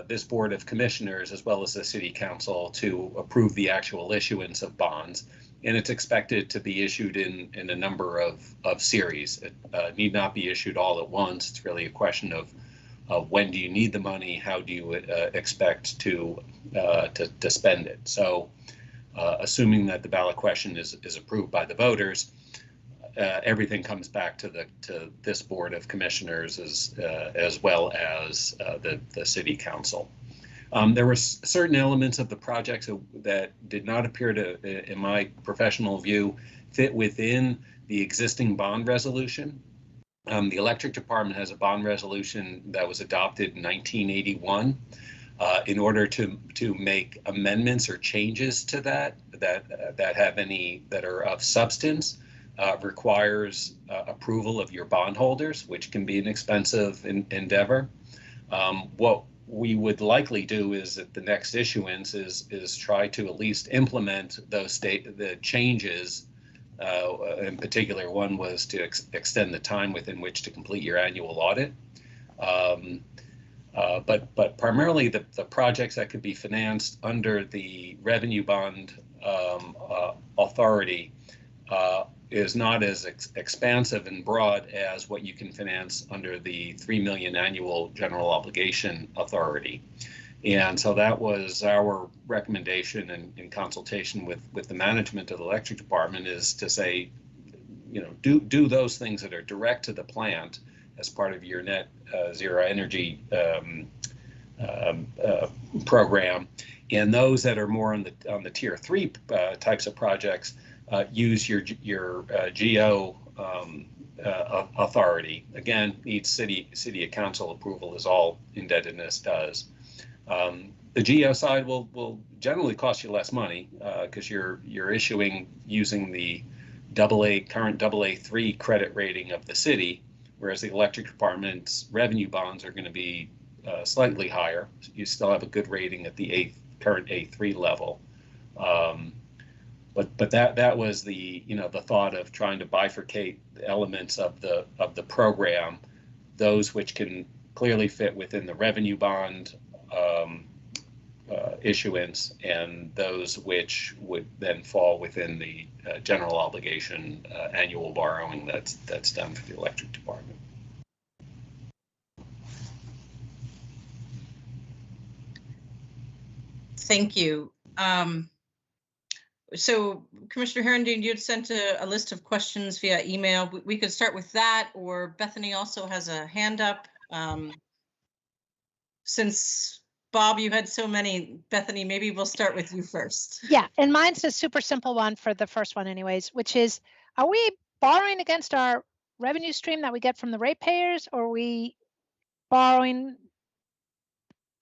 this Board of Commissioners as well as the City Council to approve the actual issuance of bonds. and it's expected to be issued in a number of series. It need not be issued all at once. It's really a question of when do you need the money? How do you expect to spend it? So, assuming that the ballot question is approved by the voters, everything comes back to this Board of Commissioners as well as the City Council. There were certain elements of the projects that did not appear to, in my professional view, fit within the existing bond resolution. The Electric Department has a bond resolution that was adopted in 1981. In order to make amendments or changes to that are of substance, requires approval of your bondholders, which can be an expensive endeavor. What we would likely do is at the next issuance is try to at least implement those the changes. In particular, one was to extend the time within which to complete your annual audit. But primarily the projects that could be financed under the revenue bond authority is not as expansive and broad as what you can finance under the $3 million annual general obligation authority. And so that was our recommendation in consultation with the management of the electric department, is to say, do those things that are direct to the plant as part of your net zero energy program, and those that are more on the tier 3 types of projects, use your GO authority. Again, needs city and council approval, as all indebtedness does. The GO side will generally cost you less money because you're issuing using the current AA3 credit rating of the city, whereas the electric department's revenue bonds are going to be slightly higher. You still have a good rating at the current A3 level. But that was the thought of trying to bifurcate the elements of the program, those which can clearly fit within the revenue bond issuance, and those which would then fall within the general obligation annual borrowing that's done for the electric department. Thank you. So Commissioner Herendeen, you had sent a list of questions via email. We could start with that, or Bethany also has a hand up. Since Bob, you had so many, Bethany, maybe we'll start with you first. Yeah, and mine's a super simple one for the first one anyways, which is, are we borrowing against our revenue stream that we get from the ratepayers, or are we borrowing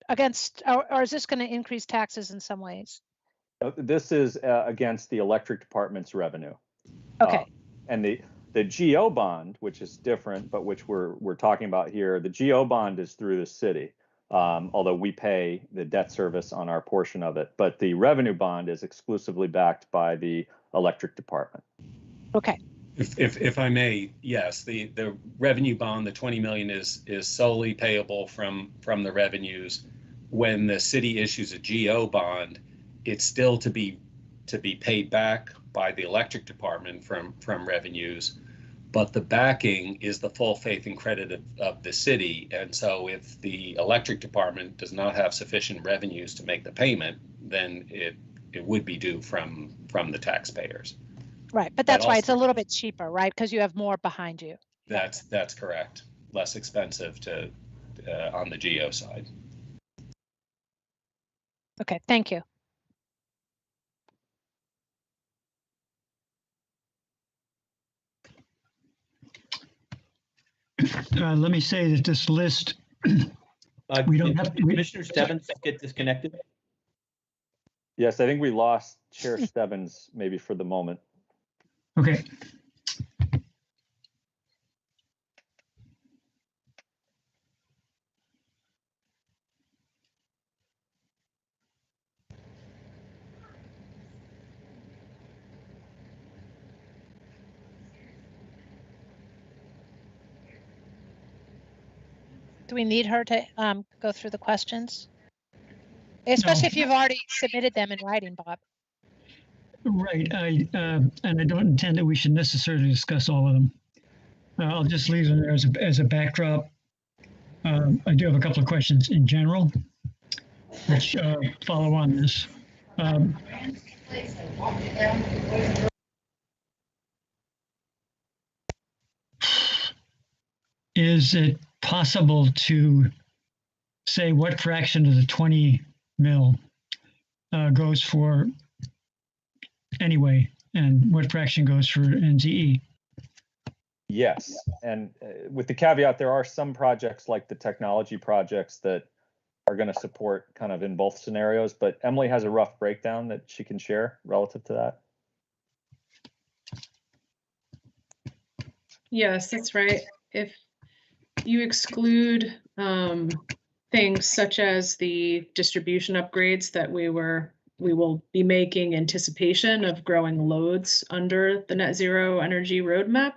against, or is this going to increase taxes in some ways? This is against the electric department's revenue. Okay. And the GO bond, which is different, but which we're talking about here, the GO bond is through the city, although we pay the debt service on our portion of it. But the revenue bond is exclusively backed by the electric department. Okay. If I may, yes, the revenue bond, the 20 million is solely payable from the revenues. When the city issues a GO bond, it's still to be paid back by the electric department from revenues, but the backing is the full faith and credit of the city. And so if the electric department does not have sufficient revenues to make the payment, then it would be due from the taxpayers. Right, but that's why it's a little bit cheaper, right? Because you have more behind you. That's correct. Less expensive to on the GO side. Okay, thank you. Let me say that this list, we don't have to. Commissioner Stebbins get disconnected? Yes, I think we lost Chair Stebbins maybe for the moment. Okay. Do we need her to go through the questions? Especially if you've already submitted them in writing, Bob. Right. And I don't intend that we should necessarily discuss all of them. I'll just leave them there as a backdrop. I do have a couple of questions in general, which follow on this. Is it possible to say what fraction of the 20 mil goes for anyway, and what fraction goes for NZE? Yes, and with the caveat, there are some projects like the technology projects that are going to support kind of in both scenarios, but Emily has a rough breakdown that she can share relative to that. Yes, that's right. If you exclude things such as the distribution upgrades that we will be making anticipation of growing loads under the net zero energy roadmap,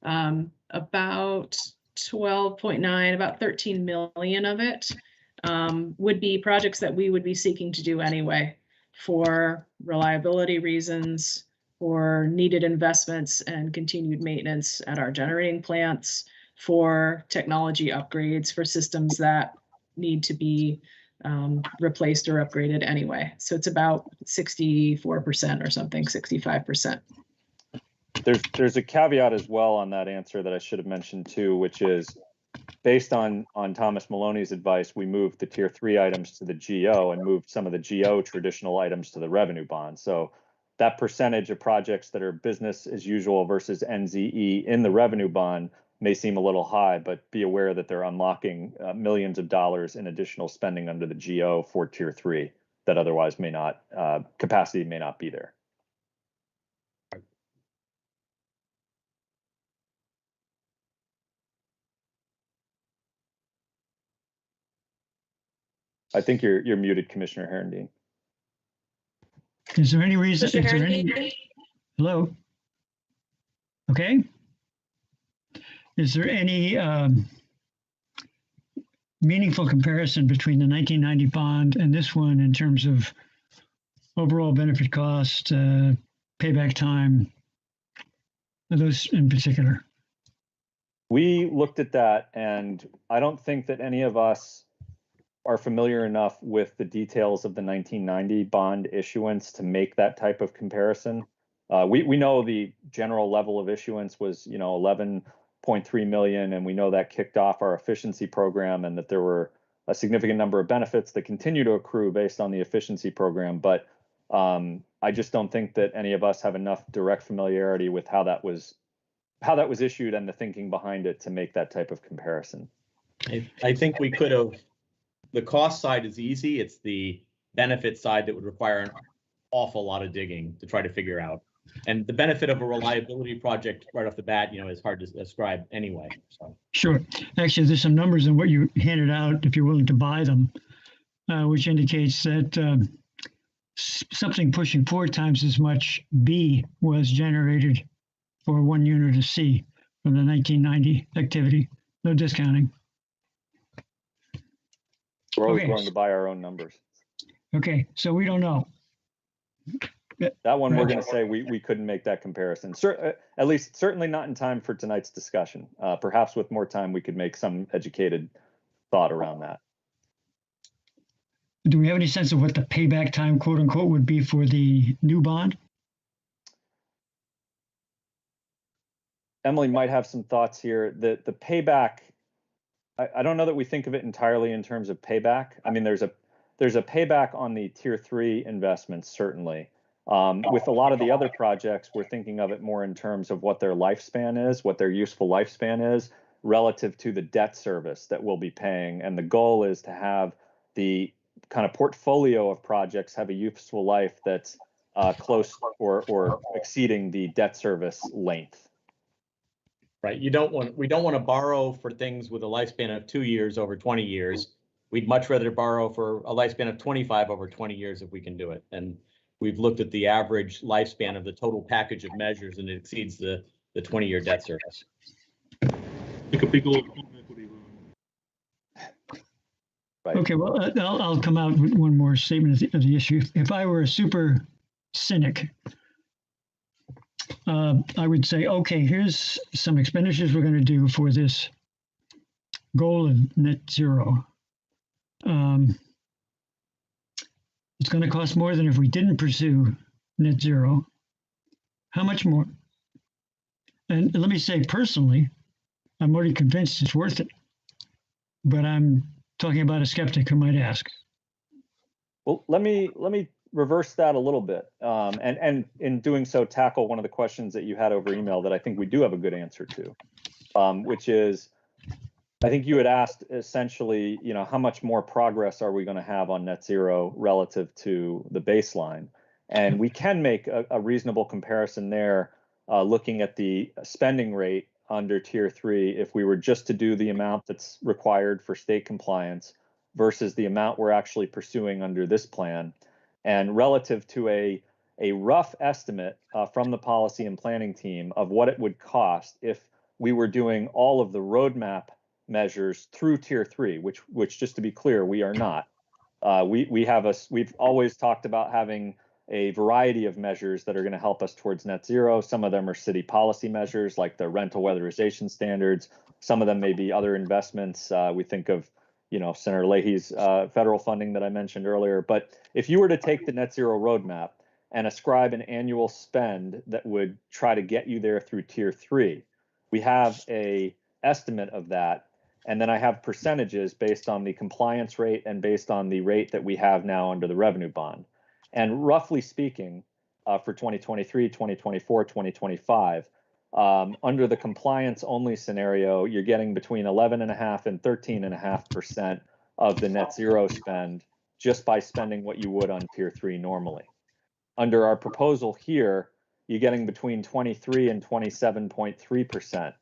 about 12.9, about 13 million of it would be projects that we would be seeking to do anyway for reliability reasons, for needed investments and continued maintenance at our generating plants, for technology upgrades, for systems that need to be replaced or upgraded anyway. So it's about 64% or something, 65%. There's a caveat as well on that answer that I should have mentioned too, which is based on Thomas Maloney's advice, we moved the tier 3 items to the GO and moved some of the GO traditional items to the revenue bond. So that percentage of projects that are business as usual versus NZE in the revenue bond may seem a little high, but be aware that they're unlocking millions of dollars in additional spending under the GO for tier 3 that otherwise may not, capacity may not be there. I think you're muted, Commissioner Herendeen. Is there any reason? Is there any? Hello. Okay. Is there any meaningful comparison between the 1990 bond and this one in terms of overall benefit cost, payback time, those in particular? We looked at that, and I don't think that any of us are familiar enough with the details of the 1990 bond issuance to make that type of comparison. We know the general level of issuance was, 11.3 million, and we know that kicked off our efficiency program, and that there were a significant number of benefits that continue to accrue based on the efficiency program. But I just don't think that any of us have enough direct familiarity with how that was issued and the thinking behind it to make that type of comparison. I think we could have. The cost side is easy. It's the benefit side that would require an awful lot of digging to try to figure out. And the benefit of a reliability project right off the bat, is hard to describe anyway. So. Sure. Actually, there's some numbers in what you handed out, if you're willing to buy them, which indicates that something pushing 4 times as much B was generated for 1 unit of C from the 1990 activity. No discounting. We're always going to buy our own numbers. Okay, so we don't know. That one we're going to say we couldn't make that comparison. At least certainly not in time for tonight's discussion. Perhaps with more time we could make some educated thought around that. Do we have any sense of what the payback time, quote unquote, would be for the new bond? Emily might have some thoughts here. The payback, I don't know that we think of it entirely in terms of payback. I mean, there's a payback on the tier 3 investments, certainly. With a lot of the other projects, we're thinking of it more in terms of what their lifespan is, what their useful lifespan is, relative to the debt service that we'll be paying. And the goal is to have the kind of portfolio of projects have a useful life that's close or exceeding the debt service length. Right. We don't want to borrow for things with a lifespan of 2 years over 20 years. We'd much rather borrow for a lifespan of 25 over 20 years if we can do it. And we've looked at the average lifespan of the total package of measures, and it exceeds the 20-year debt service. Like a big old home equity loan. Right. Okay, well, I'll come out with one more statement of the issue. If I were a super cynic I would say, okay, here's some expenditures we're going to do for this goal of net zero. It's going to cost more than if we didn't pursue net zero. How much more? And let me say personally, I'm already convinced it's worth it, but I'm talking about a skeptic who might ask. Well, let me reverse that a little bit, and in doing so, tackle one of the questions that you had over email that I think we do have a good answer to, which is, I think you had asked essentially, how much more progress are we going to have on net zero relative to the baseline? And we can make a reasonable comparison there, looking at the spending rate under Tier 3 if we were just to do the amount that's required for state compliance versus the amount we're actually pursuing under this plan. And relative to a rough estimate from the policy and planning team of what it would cost if we were doing all of the roadmap measures through Tier 3, which just to be clear, we are not. We've always talked about having a variety of measures that are going to help us towards net zero. Some of them are city policy measures like the rental weatherization standards. Some of them may be other investments. We think of, Senator Leahy's federal funding that I mentioned earlier. But if you were to take the net zero roadmap and ascribe an annual spend that would try to get you there through Tier 3, we have a estimate of that. And then I have percentages based on the compliance rate and based on the rate that we have now under the revenue bond. And roughly speaking, for 2023, 2024, 2025, under the compliance only scenario, you're getting between 11.5% and 13.5% of the net zero spend just by spending what you would on Tier 3 normally. Under our proposal here, you're getting between 23 and 27.3%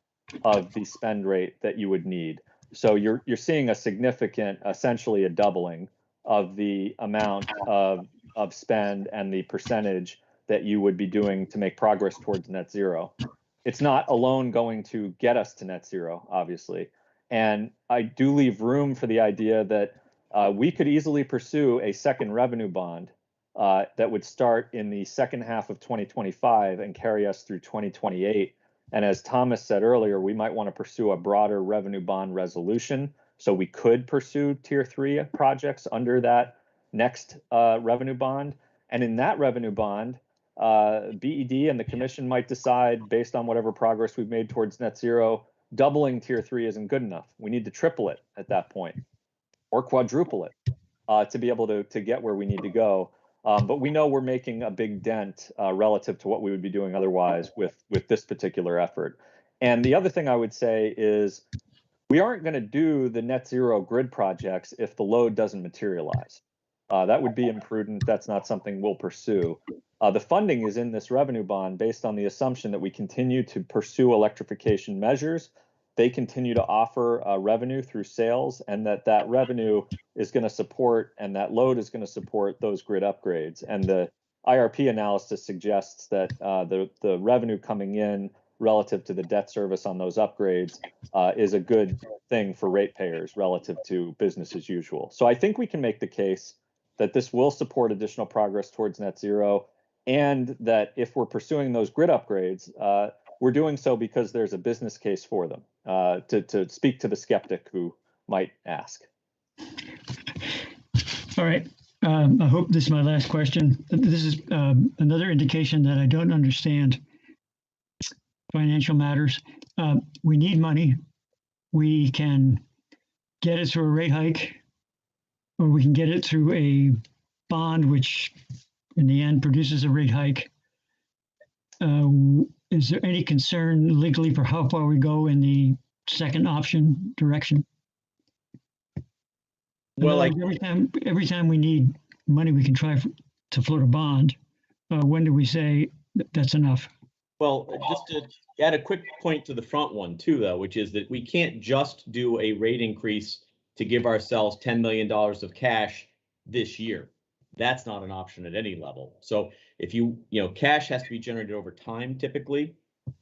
of the spend rate that you would need. So you're seeing a significant, essentially a doubling of the amount of spend and the percentage that you would be doing to make progress towards net zero. It's not alone going to get us to net zero, obviously. And I do leave room for the idea that we could easily pursue a second revenue bond that would start in the second half of 2025 and carry us through 2028. And as Thomas said earlier, we might want to pursue a broader revenue bond resolution. So we could pursue Tier 3 projects under that next revenue bond. And in that revenue bond, BED and the commission might decide, based on whatever progress we've made towards net zero, doubling Tier 3 isn't good enough. We need to triple it at that point or quadruple it to be able to get where we need to go. But we know we're making a big dent relative to what we would be doing otherwise with this particular effort. And the other thing I would say is we aren't going to do the net zero grid projects if the load doesn't materialize. That would be imprudent. That's not something we'll pursue. The funding is in this revenue bond based on the assumption that we continue to pursue electrification measures. They continue to offer revenue through sales, and that revenue is going to support, and that load is going to support those grid upgrades. And the IRP analysis suggests that the revenue coming in relative to the debt service on those upgrades is a good thing for ratepayers relative to business as usual. So I think we can make the case that this will support additional progress towards net zero, and that if we're pursuing those grid upgrades, we're doing so because there's a business case for them, to speak to the skeptic who might ask. All right. I hope this is my last question. This is another indication that I don't understand financial matters. We need money. We can get it through a rate hike, or we can get it through a bond, which in the end produces a rate hike. Is there any concern legally for how far we go in the second option direction? Well, every time we need money, we can try to float a bond. When do we say that's enough? Well, just to add a quick point to the front one too, though, which is that we can't just do a rate increase to give ourselves $10 million of cash this year. That's not an option at any level. So if cash has to be generated over time, typically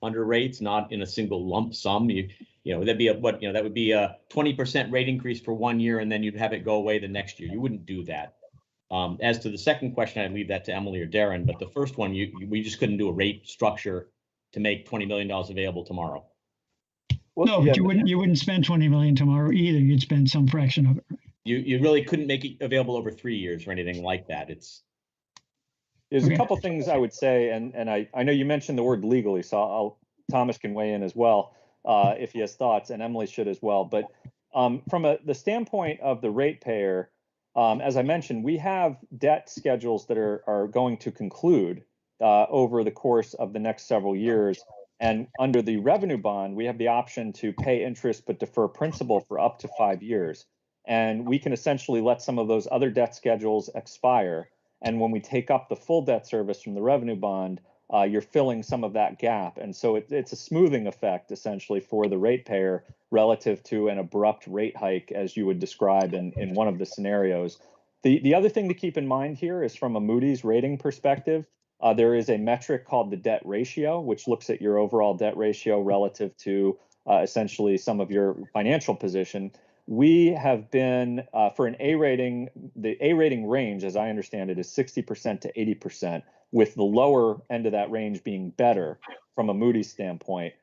under rates, not in a single lump sum. That'd be that would be a 20% rate increase for 1 year, and then you'd have it go away the next year. You wouldn't do that. As to the second question, I'd leave that to Emily or Darren, but the first one, we just couldn't do a rate structure to make $20 million available tomorrow. Well, No, but you wouldn't spend 20 million tomorrow either. You'd spend some fraction of it. You really couldn't make it available over 3 years or anything like that. There's Okay. a couple things I would say, and I know you mentioned the word legally, so Thomas can weigh in as well if he has thoughts, and Emily should as well. But from the standpoint of the ratepayer, as I mentioned, we have debt schedules that are going to conclude over the course of the next several years. And under the revenue bond, we have the option to pay interest but defer principal for up to 5 years. And we can essentially let some of those other debt schedules expire. And when we take up the full debt service from the revenue bond, you're filling some of that gap. And so it's a smoothing effect essentially for the ratepayer relative to an abrupt rate hike, as you would describe in one of the scenarios. The other thing to keep in mind here is from a Moody's rating perspective, there is a metric called the debt ratio, which looks at your overall debt ratio relative to essentially some of your financial position. We have been, for an A rating, the A rating range, as I understand it, is 60% to 80%, with the lower end of that range being better from a Moody's standpoint.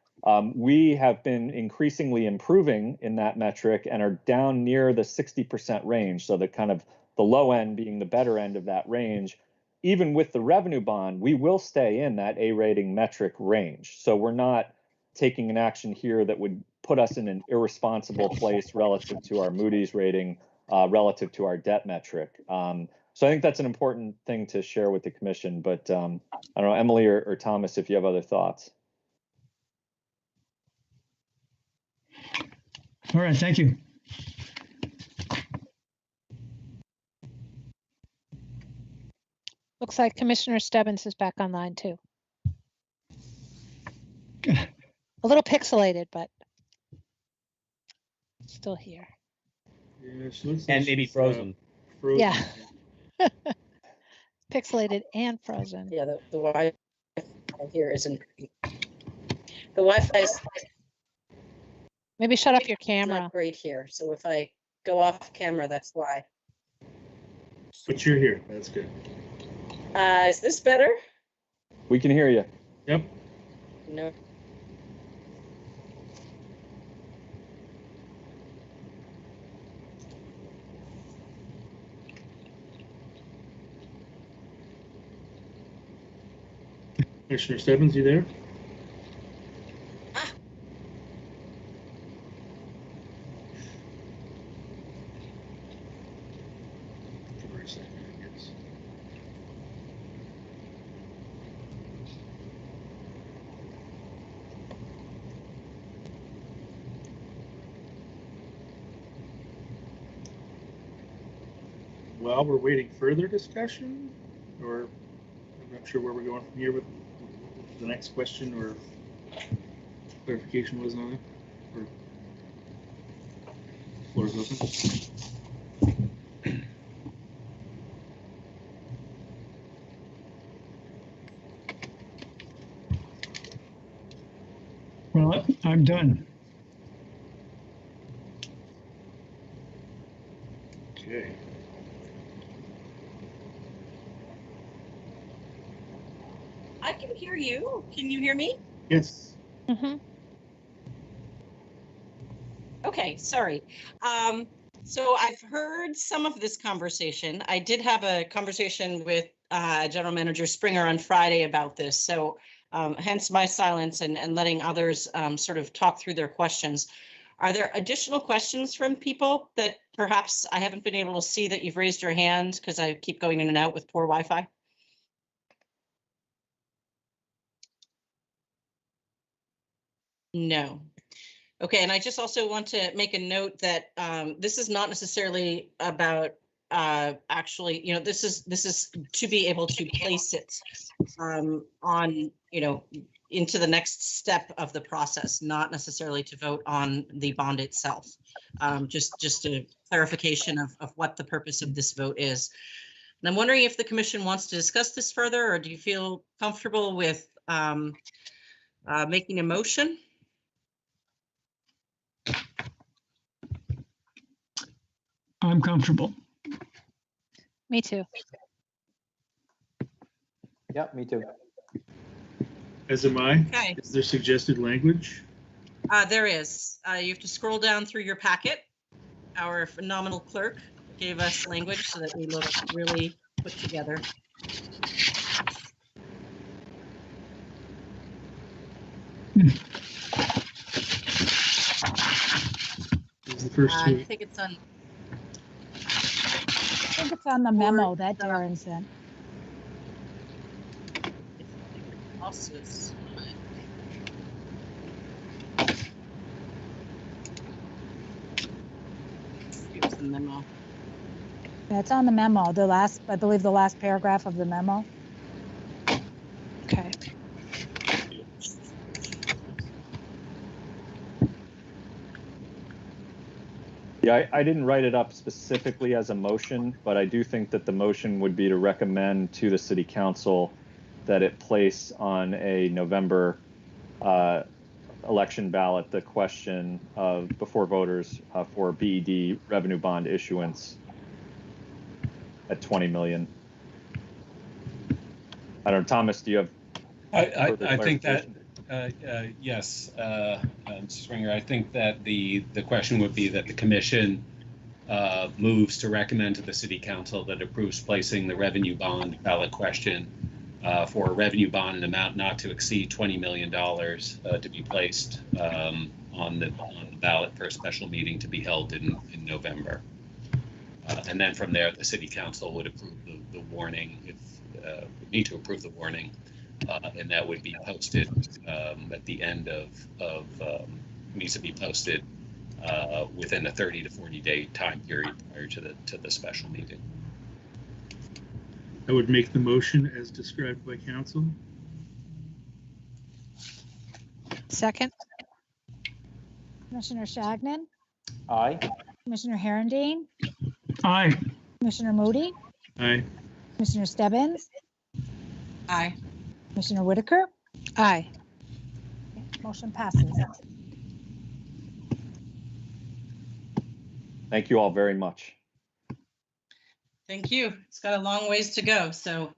We have been increasingly improving in that metric and are down near the 60% range. So the kind of the low end being the better end of that range. Even with the revenue bond, we will stay in that A rating metric range. So we're not taking an action here that would put us in an irresponsible place relative to our Moody's rating, relative to our debt metric. So I think that's an important thing to share with the commission. But I don't know, Emily or Thomas, if you have other thoughts. All right, thank you. Looks like Commissioner Stebbins is back online too. A little pixelated, but still here. Yeah, she looks like And maybe she's, frozen. frozen. Yeah. Pixelated and frozen. Yeah, the Wi-Fi here isn't. The Wi-Fi is Maybe shut off your camera. not great here, so if I go off camera, that's why. But you're here. That's good. Is this better? We can hear you. Yep. No. Commissioner Stebbins, you there? Give her a second, I guess. While we're waiting further discussion, or I'm not sure where we're going from here with the next question or clarification was on it. Or floor is open. Well, I'm done. Okay. I can hear you. Can you hear me? Yes. Mhm. Okay, sorry. So I've heard some of this conversation. I did have a conversation with General Manager Springer on Friday about this. So hence my silence and letting others sort of talk through their questions. Are there additional questions from people that perhaps I haven't been able to see that you've raised your hand because I keep going in and out with poor Wi-Fi? No. Okay, and I just also want to make a note that this is not necessarily about actually, this is to be able to place it on, into the next step of the process, not necessarily to vote on the bond itself. Just a clarification of what the purpose of this vote is. And I'm wondering if the commission wants to discuss this further, or do you feel comfortable with making a motion? I'm comfortable. Me too. Yeah, me too. As am I. Okay. Is there suggested language? There is. You have to scroll down through your packet. Our phenomenal clerk gave us language so that we look really put together. Is the first I two? think it's on. I think it's on the memo that Darren sent. Here's the memo. That's on the memo, the last, I believe the last paragraph of the memo. Okay. Yeah, I didn't write it up specifically as a motion, but I do think that the motion would be to recommend to the city council that it place on a November election ballot the question of before voters for BED revenue bond issuance at 20 million. I don't know, Thomas, do you have? I think that yes, Mr. Springer, I think that the question would be that the commission moves to recommend to the city council that approves placing the revenue bond ballot question for a revenue bond, an amount not to exceed $20 million to be placed on the ballot for a special meeting to be held in November. And then from there, the city council would approve the warning if need to approve the warning. And that would be posted at the end of needs to be posted within a 30 to 40 day time period prior to the special meeting. I would make the motion as described by council. Second. Commissioner Shagnon, Aye. Commissioner Herendeen, Aye. Commissioner Moody, Aye. Commissioner Stebbins, Aye. Commissioner Whitaker. Aye. Motion passes. Thank you all very much. Thank you. It's got a long ways to go, so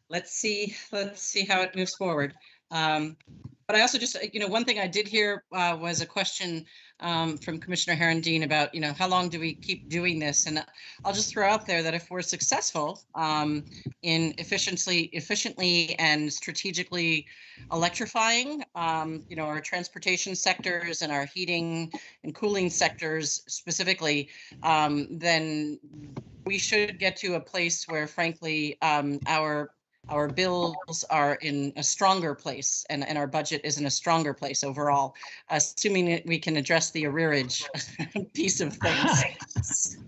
let's see how it moves forward. But I also just, one thing I did hear was a question from Commissioner Herendeen about, how long do we keep doing this? And I'll just throw out there that if we're successful in efficiently and strategically electrifying, our transportation sectors and our heating and cooling sectors specifically, then we should get to a place where, frankly, our bills are in a stronger place and our budget is in a stronger place overall, assuming that we can address the arrearage piece of things.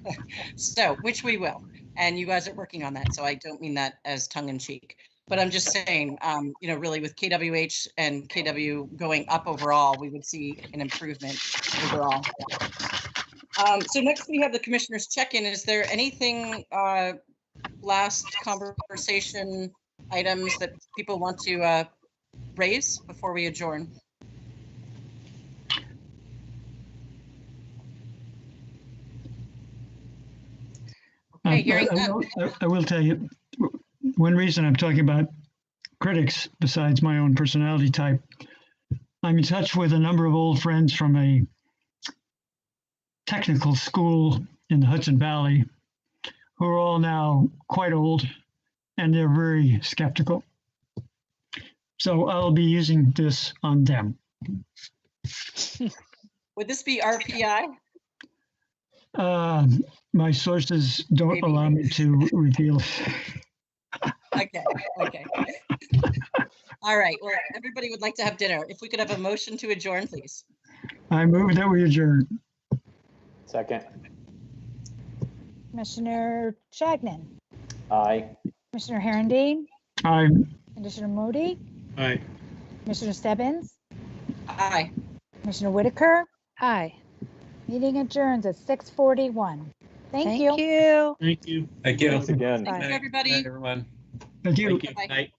So, which we will. And you guys are working on that. So I don't mean that as tongue in cheek. But I'm just saying, really with KWH and KW going up overall, we would see an improvement overall. So next we have the commissioner's check-in. Is there anything last conversation items that people want to raise before we adjourn? Okay, hearing none. I will tell you, one reason I'm talking about critics, besides my own personality type, I'm in touch with a number of old friends from a technical school in the Hudson Valley who are all now quite old, and they're very skeptical. So I'll be using this on them. Would this be RPI? My sources don't Maybe. allow me to reveal. Okay. All right. Well, everybody would like to have dinner. If we could have a motion to adjourn, please. I move that we adjourn. Second. Commissioner Shagnon, Aye. Commissioner Herendeen, Aye. Commissioner Moody, Aye. Commissioner Stebbins, Aye. Commissioner Whitaker. Aye. Meeting adjourns at 6:41. Thank you. Thank you. Thank you. Thank you. Thanks again. Bye. Thank you, everybody. Good night, everyone. Thank you. Thank you. Bye. Night.